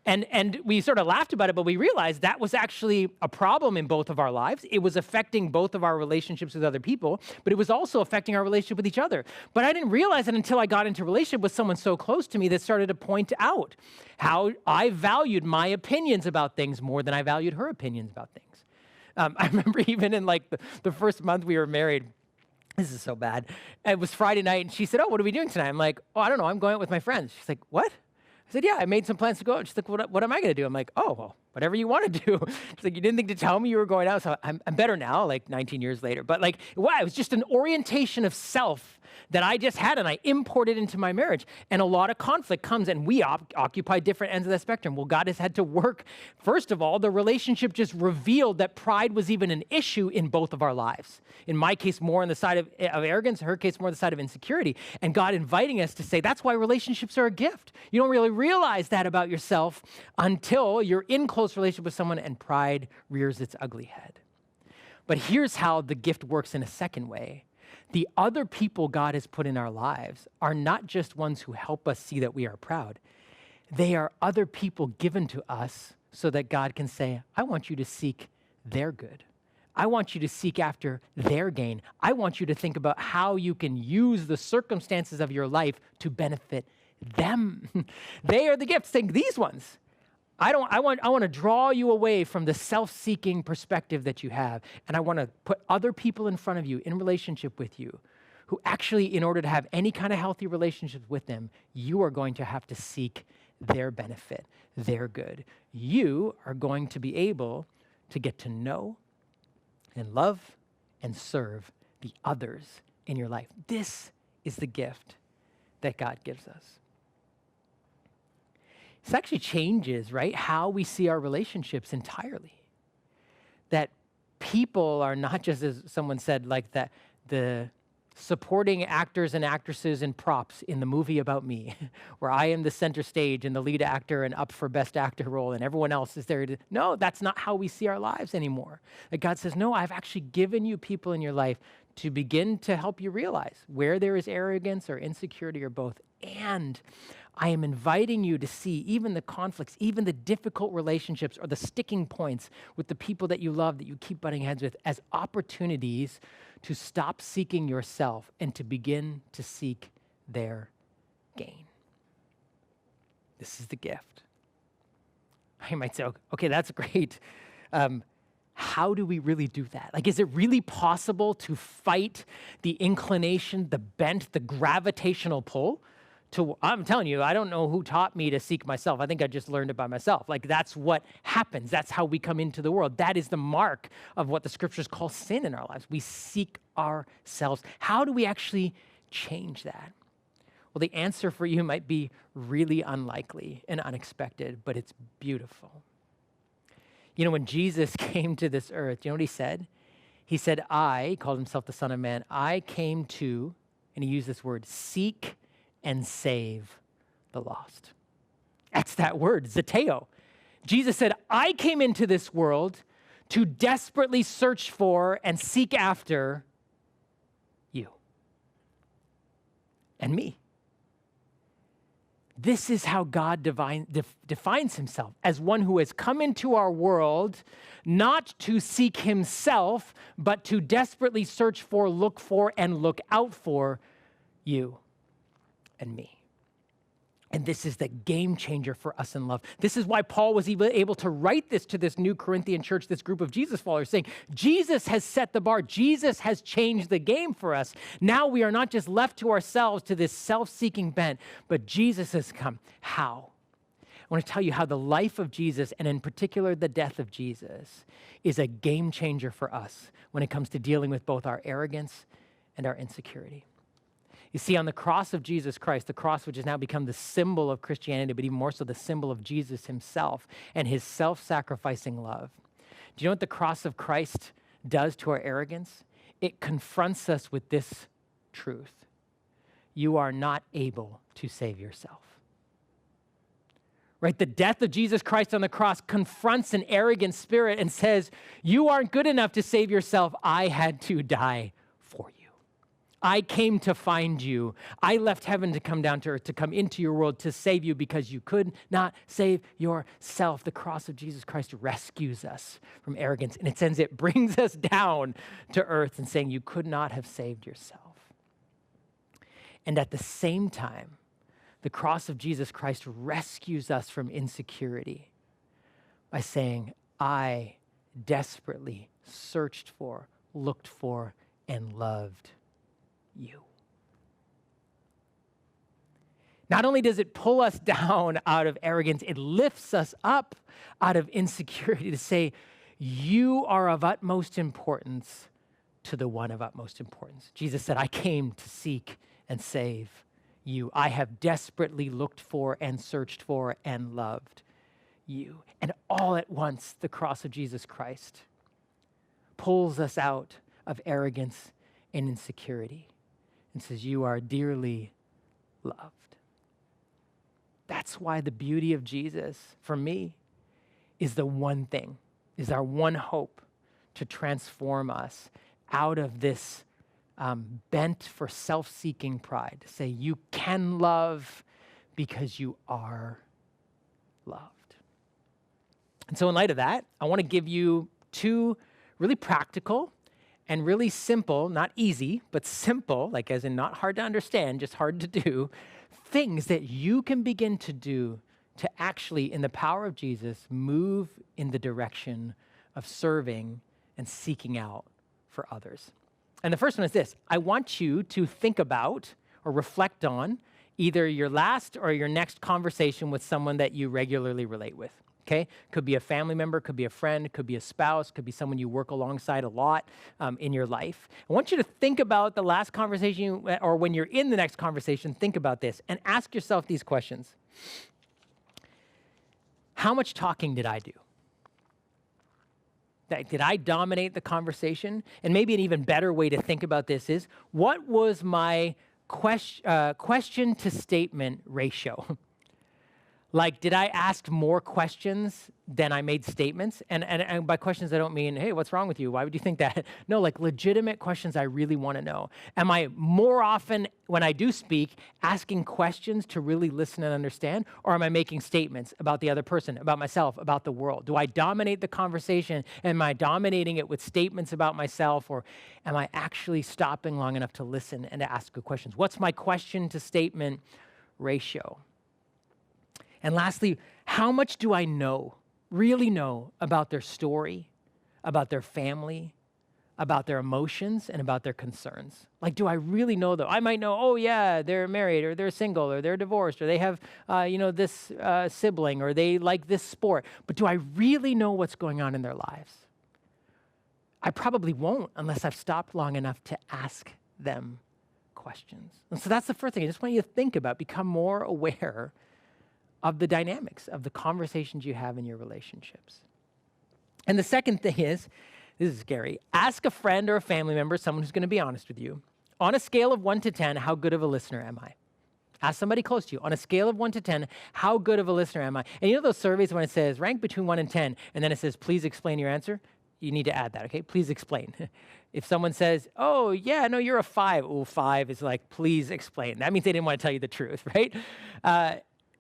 And we sort of laughed about it, but we realized that was actually a problem in both of our lives. It was affecting both of our relationships with other people, but it was also affecting our relationship with each other. But I didn't realize it until I got into a relationship with someone so close to me that started to point out how I valued my opinions about things more than I valued her opinions about things. I remember even in like the first month we were married, this is so bad. It was Friday night and she said, oh, what are we doing tonight? I'm like, oh, I don't know. I'm going out with my friends. She's like, what? I said, yeah, I made some plans to go out. She's like, what am I going to do? I'm like, oh, well, whatever you want to do. She's like, you didn't think to tell me you were going out. So I'm better now, like 19 years later. But like, wow, it was just an orientation of self that I just had and I imported into my marriage. And a lot of conflict comes and we occupy different ends of the spectrum. Well, God has had to work. First of all, the relationship just revealed that pride was even an issue in both of our lives. In my case, more on the side of arrogance, in her case, more on the side of insecurity. And God inviting us to say, that's why relationships are a gift. You don't really realize that about yourself until you're in close relationship with someone and pride rears its ugly head. But here's how the gift works in a second way. The other people God has put in our lives are not just ones who help us see that we are proud. They are other people given to us so that God can say, I want you to seek their good. I want you to seek after their gain. I want you to think about how you can use the circumstances of your life to benefit them. They are the gifts. Think these ones. I want to draw you away from the self-seeking perspective that you have, and I want to put other people in front of you in relationship with you who actually, in order to have any kind of healthy relationship with them, you are going to have to seek their benefit, their good. You are going to be able to get to know and love and serve the others in your life. This is the gift that God gives us. This actually changes, right, how we see our relationships entirely. That people are not just, as someone said, like that the supporting actors and actresses and props in the movie about me, where I am the center stage and the lead actor and up for best actor role and everyone else is there. No, that's not how we see our lives anymore. That God says, no, I've actually given you people in your life to begin to help you realize where there is arrogance or insecurity or both. And I am inviting you to see even the conflicts, even the difficult relationships or the sticking points with the people that you love that you keep butting heads with as opportunities to stop seeking yourself and to begin to seek their gain. This is the gift. You might say, okay, that's great. How do we really do that? Like, is it really possible to fight the inclination, the bent, the gravitational pull I'm telling you, I don't know who taught me to seek myself. I think I just learned it by myself. Like that's what happens. That's how we come into the world. That is the mark of what the scriptures call sin in our lives. We seek ourselves. How do we actually change that? Well, the answer for you might be really unlikely and unexpected, but it's beautiful. You know, when Jesus came to this earth, you know what he said? He said, he called himself the Son of Man, I came to, and he used this word, seek and save the lost. That's that word, zeteo. Jesus said, I came into this world to desperately search for and seek after you and me. This is how God defines himself, as one who has come into our world not to seek himself, but to desperately search for, look for, and look out for you and me. And this is the game changer for us in love. This is why Paul was even able to write this to this new Corinthian church, this group of Jesus followers, saying, Jesus has set the bar. Jesus has changed the game for us. Now we are not just left to ourselves to this self-seeking bent, but Jesus has come. How? I want to tell you how the life of Jesus, and in particular the death of Jesus, is a game changer for us when it comes to dealing with both our arrogance and our insecurity. You see, on the cross of Jesus Christ, the cross which has now become the symbol of Christianity, but even more so the symbol of Jesus himself and his self-sacrificing love. Do you know what the cross of Christ does to our arrogance? It confronts us with this truth. You are not able to save yourself. Right? The death of Jesus Christ on the cross confronts an arrogant spirit and says, you aren't good enough to save yourself. I had to die for you. I came to find you. I left heaven to come down to earth, to come into your world to save you because you could not save yourself. The cross of Jesus Christ rescues us from arrogance. In a sense, it brings us down to earth and saying you could not have saved yourself. And at the same time, the cross of Jesus Christ rescues us from insecurity by saying, I desperately searched for, looked for, and loved you. Not only does it pull us down out of arrogance, it lifts us up out of insecurity to say, you are of utmost importance to the one of utmost importance. Jesus said, I came to seek and save you. I have desperately looked for and searched for and loved you. And all at once, the cross of Jesus Christ pulls us out of arrogance and insecurity and says, you are dearly loved. That's why the beauty of Jesus, for me, is the one thing, is our one hope to transform us out of this bent for self-seeking pride, to say you can love because you are loved. And so in light of that, I want to give you two really practical and really simple, not easy, but simple, like as in not hard to understand, just hard to do, things that you can begin to do to actually, in the power of Jesus, move in the direction of serving and seeking out for others. And the first one is this. I want you to think about or reflect on either your last or your next conversation with someone that you regularly relate with. Okay, could be a family member, could be a friend, could be a spouse, could be someone you work alongside a lot in your life. I want you to think about the last conversation, or when you're in the next conversation, think about this and ask yourself these questions. How much talking did I do? Did I dominate the conversation? And maybe an even better way to think about this is, what was my question to statement ratio? Like, did I ask more questions than I made statements? And by questions, I don't mean, hey, what's wrong with you? Why would you think that? No, like legitimate questions I really want to know. Am I more often, when I do speak, asking questions to really listen and understand? Or am I making statements about the other person, about myself, about the world? Do I dominate the conversation? Am I dominating it with statements about myself? Or am I actually stopping long enough to listen and to ask good questions? What's my question to statement ratio? And lastly, how much do I know, really know, about their story, about their family, about their emotions and about their concerns? Like, do I really know them? I might know, oh yeah, they're married or they're single or they're divorced or they have, this sibling or they like this sport. But do I really know what's going on in their lives? I probably won't unless I've stopped long enough to ask them questions. And so that's the first thing. I just want you to think about, become more aware of the dynamics of the conversations you have in your relationships. And the second thing is, this is scary, ask a friend or a family member, someone who's going to be honest with you, on a scale of 1 to 10, how good of a listener am I? Ask somebody close to you, on a scale of 1 to 10, how good of a listener am I? And you know those surveys when it says rank between 1 and 10, and then it says, please explain your answer? You need to add that, okay? Please explain. If someone says, oh, yeah, no, you're a 5. Oh, 5 is like, please explain. That means they didn't want to tell you the truth, right?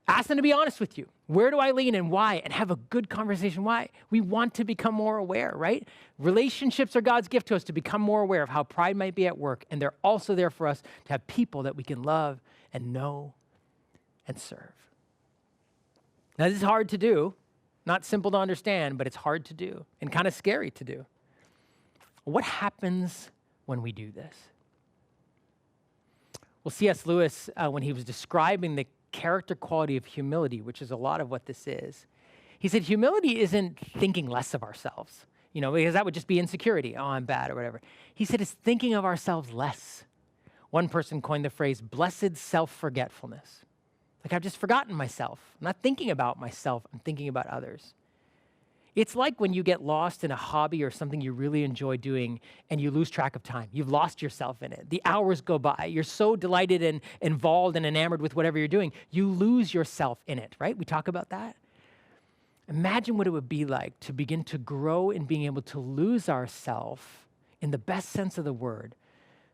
Ask them to be honest with you. Where do I lean and why? And have a good conversation. Why? We want to become more aware, right? Relationships are God's gift to us to become more aware of how pride might be at work. And they're also there for us to have people that we can love and know and serve. Now, this is hard to do. Not simple to understand, but it's hard to do and kind of scary to do. What happens when we do this? Well, C.S. Lewis, when he was describing the character quality of humility, which is a lot of what this is, he said humility isn't thinking less of ourselves, because that would just be insecurity. Oh, I'm bad or whatever. He said it's thinking of ourselves less. One person coined the phrase blessed self-forgetfulness. Like, I've just forgotten myself. I'm not thinking about myself. I'm thinking about others. It's like when you get lost in a hobby or something you really enjoy doing and you lose track of time. You've lost yourself in it. The hours go by. You're so delighted and involved and enamored with whatever you're doing. You lose yourself in it, right? We talk about that. Imagine what it would be like to begin to grow in being able to lose ourselves in the best sense of the word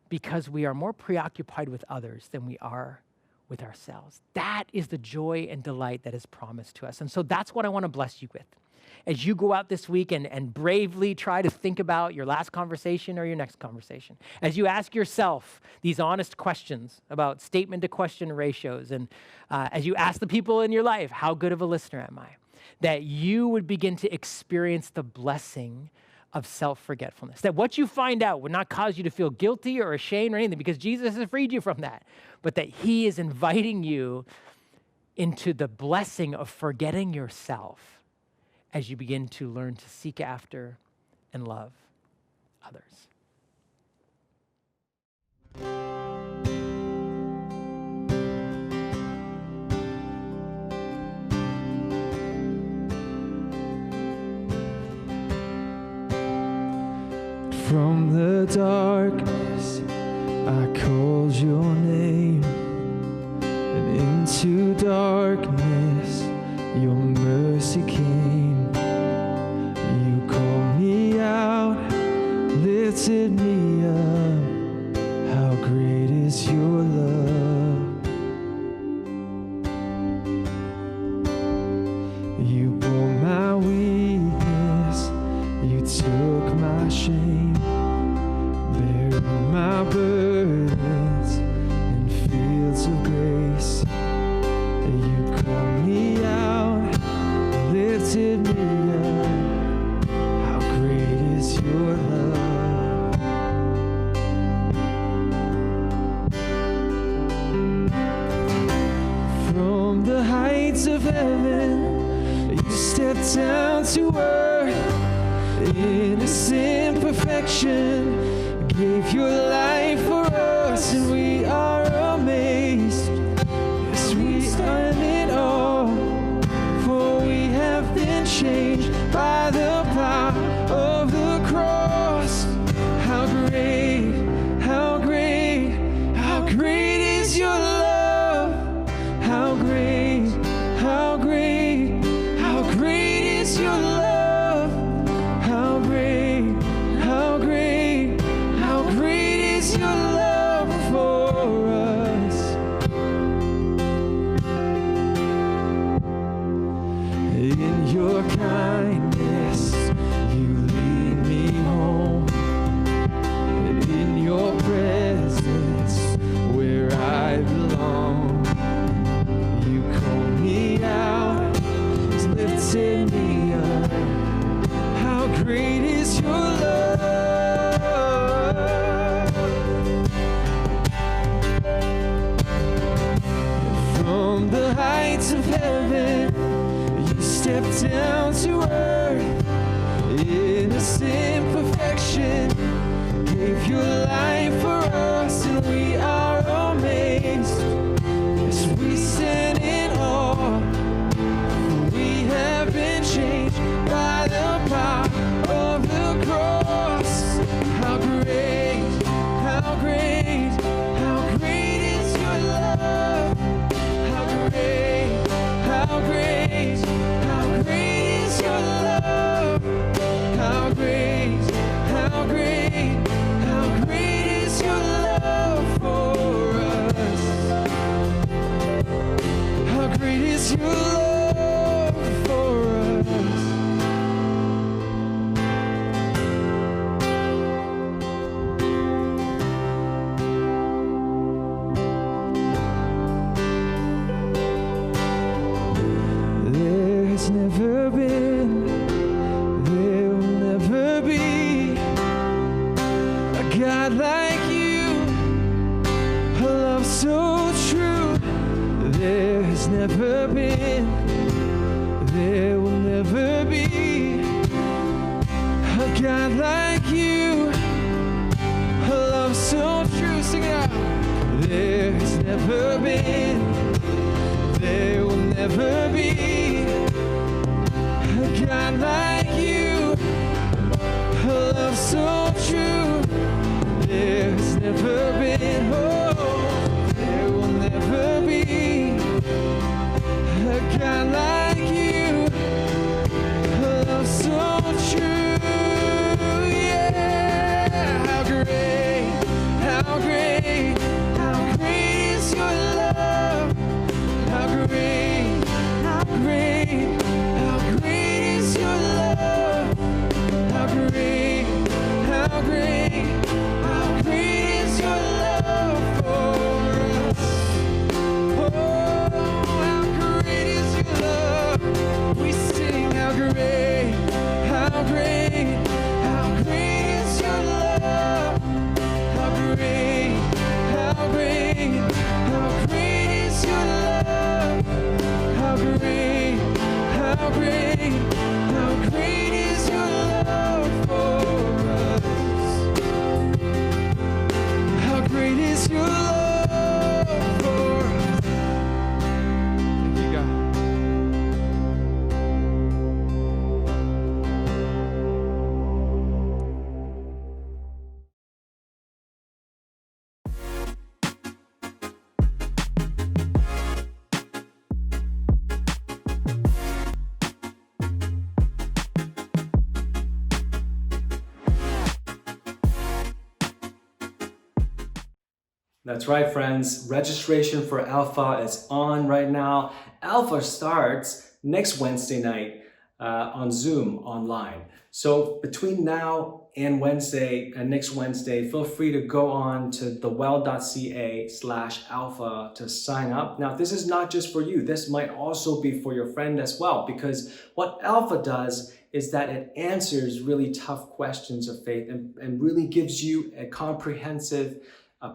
because we are more preoccupied with others than we are with ourselves. That is the joy and delight that is promised to us. And so that's what I want to bless you with. As you go out this week and bravely try to think about your last conversation or your next conversation, as you ask yourself these honest questions about statement to question ratios, and as you ask the people in your life, how good of a listener am I? That you would begin to experience the blessing of self-forgetfulness. That what you find out would not cause you to feel guilty or ashamed or anything, because Jesus has freed you from that, but that he is inviting you into the blessing of forgetting yourself as you begin to learn to seek after and love others. From the darkness, I called your name, and into darkness, your mercy came. You called me out, lifted me up. How great is your love? You bore my weakness, you took my shame, buried my burdens in fields of grace. You called me out, lifted me up. How great is your love? From the heights of heaven, you stepped down to earth. Innocent perfection, gave your life for us, and we are amazed. Yes, we stand in awe, for we have been changed by the power of the cross. How great, how great, how great is your love? How great, how great, how great is your love? How great, how great, how great is your love for us? In your kindness God like you, a love so true. There has never been, there will never be a God like you, a love so true. Sing it out. There has never been, there will never be a God like you, a love so true. There's never been, oh, there will never be a God like you, a love so true. Yeah, how great, how great, how great is your love. How great, how great, how great is your love. How great, how great, how great is your love for us. Oh, how great is your love. We sing how great, how great, how great is your love. How great, how great, how great is your love. How great, how great, how great is your love for us. How great is your love for us. Thank you, God. That's right, friends. Registration for Alpha is on right now. Alpha starts next Wednesday night on Zoom online. So between now and Wednesday and next Wednesday, feel free to go on to thewell.ca/alpha to sign up. Now, this is not just for you. This might also be for your friend as well, because what Alpha does is that it answers really tough questions of faith and really gives you a comprehensive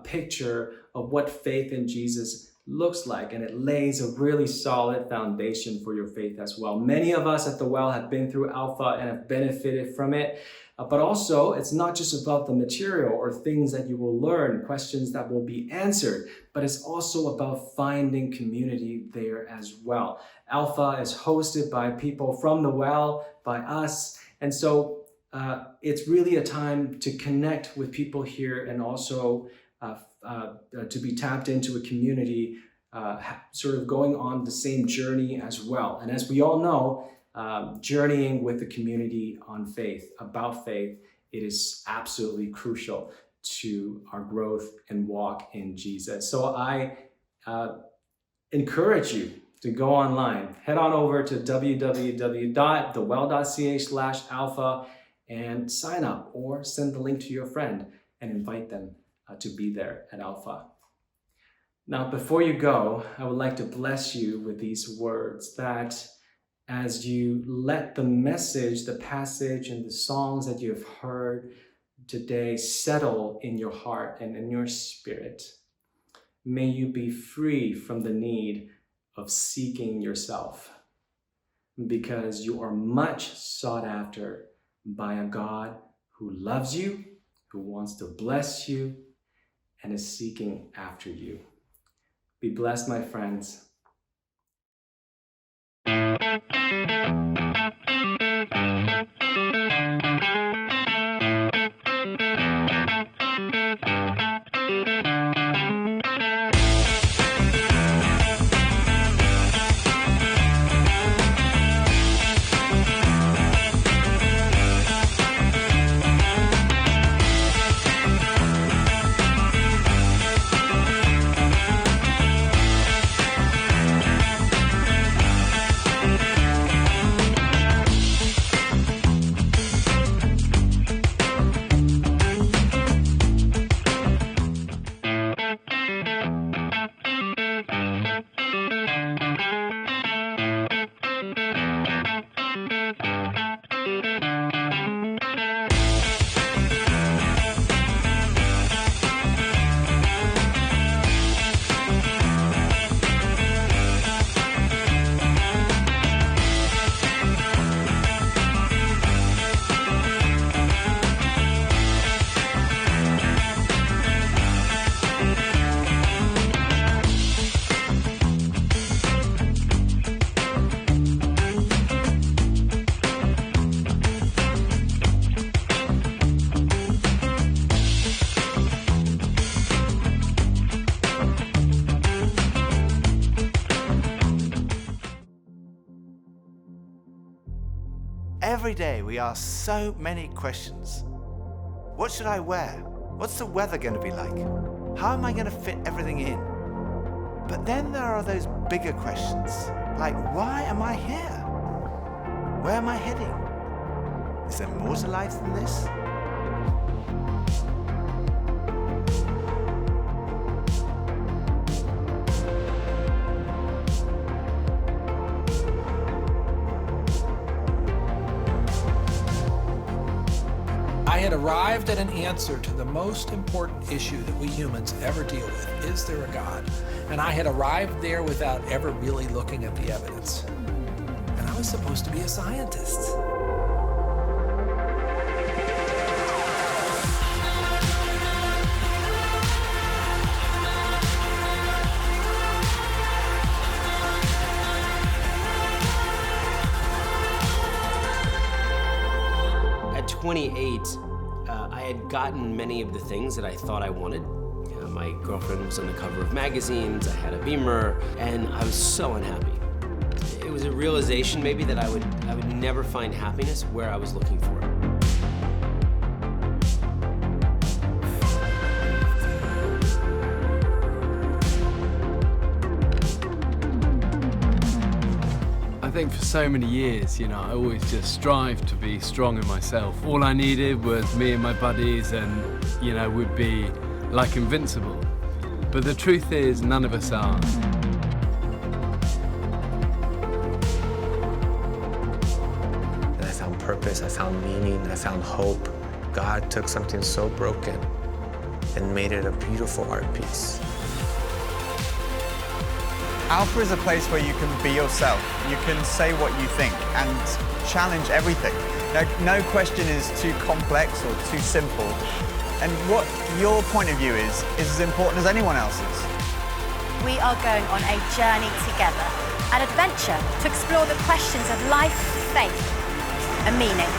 picture of what faith in Jesus looks like, and it lays a really solid foundation for your faith as well. Many of us at The Well have been through Alpha and have benefited from it, but also it's not just about the material or things that you will learn, questions that will be answered, but it's also about finding community there as well. Alpha is hosted by people from The Well, by us, and so it's really a time to connect with people here and also to be tapped into a community sort of going on the same journey as well. And as we all know, journeying with the community on faith, about faith, it is absolutely crucial to our growth and walk in Jesus. So I encourage you to go online. Head on over to www.thewell.ca/alpha and sign up, or send the link to your friend and invite them to be there at Alpha. Now, before you go, I would like to bless you with these words, that as you let the message, the passage, and the songs that you have heard today settle in your heart and in your spirit, may you be free from the need of seeking yourself, because you are much sought after by a God who loves you, who wants to bless you, and is seeking after you. Be blessed, my friends. Every day we ask so many questions. What should I wear? What's the weather going to be like? How am I going to fit everything in? But then there are those bigger questions, like why am I here? Where am I heading? Is there more to life than this? I had arrived at an answer to the most important issue that we humans ever deal with. Is there a God? And I had arrived there without ever really looking at the evidence. And I was supposed to be a scientist. At 28, I had gotten many of the things that I thought I wanted. My girlfriend was on the cover of magazines, I had a Beamer, and I was so unhappy. It was a realization maybe that I would never find happiness where I was looking for it. I think for so many years, I always just strived to be strong in myself. All I needed was me and my buddies and, we'd be like invincible. But the truth is, none of us are. And I found purpose, I found meaning, I found hope. God took something so broken and made it a beautiful art piece. Alpha is a place where you can be yourself. You can say what you think and challenge everything. No question is too complex or too simple. And what your point of view is as important as anyone else's. We are going on a journey together, an adventure to explore the questions of life, faith, and meaning.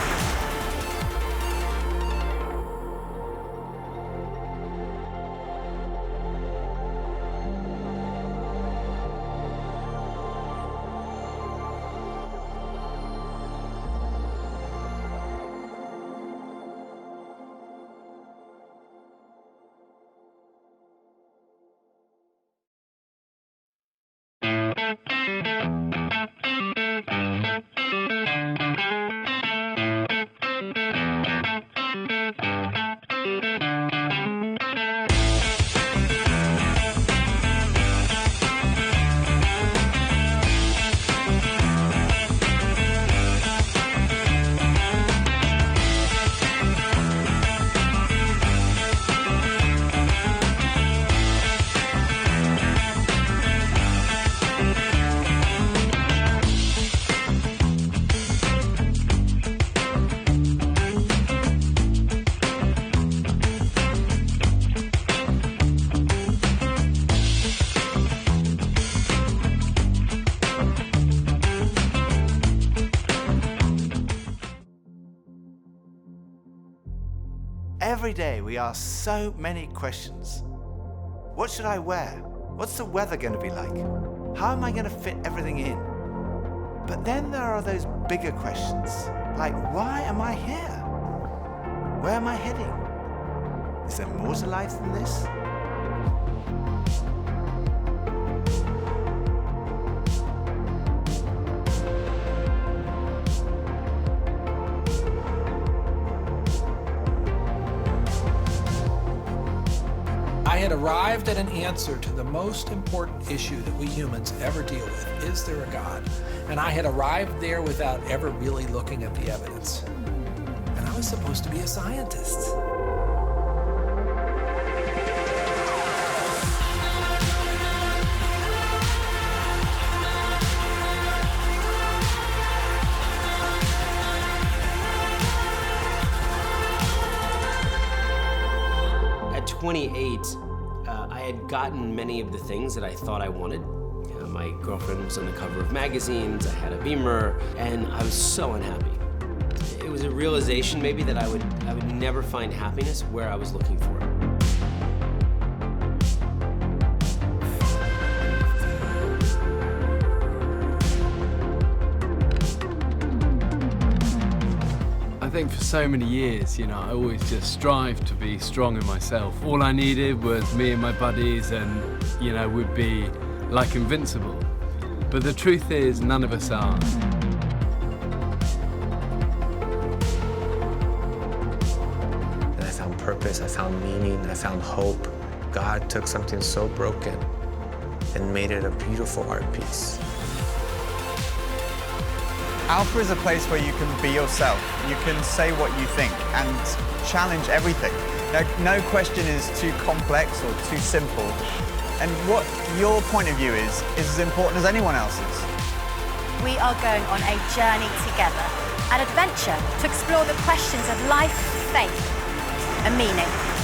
Every day we ask so many questions. What should I wear? What's the weather going to be like? How am I going to fit everything in? But then there are those bigger questions, like why am I here? Where am I heading? Is there more to life than this? I had arrived at an answer to the most important issue that we humans ever deal with. Is there a God? And I had arrived there without ever really looking at the evidence. And I was supposed to be a scientist. At 28, I had gotten many of the things that I thought I wanted. My girlfriend was on the cover of magazines, I had a Beamer, and I was so unhappy. It was a realization maybe that I would never find happiness where I was looking for it. think for so many years, I always just strived to be strong in myself. All I needed was me and my buddies and, we'd be like invincible. But the truth is, none of us are. And I found purpose, I found meaning, I found hope. God took something so broken and made it a beautiful art piece. Alpha is a place where you can be yourself. You can say what you think and challenge everything. No question is too complex or too simple. And what your point of view is as important as anyone else's. We are going on a journey together, an adventure to explore the questions of life, faith, and meaning.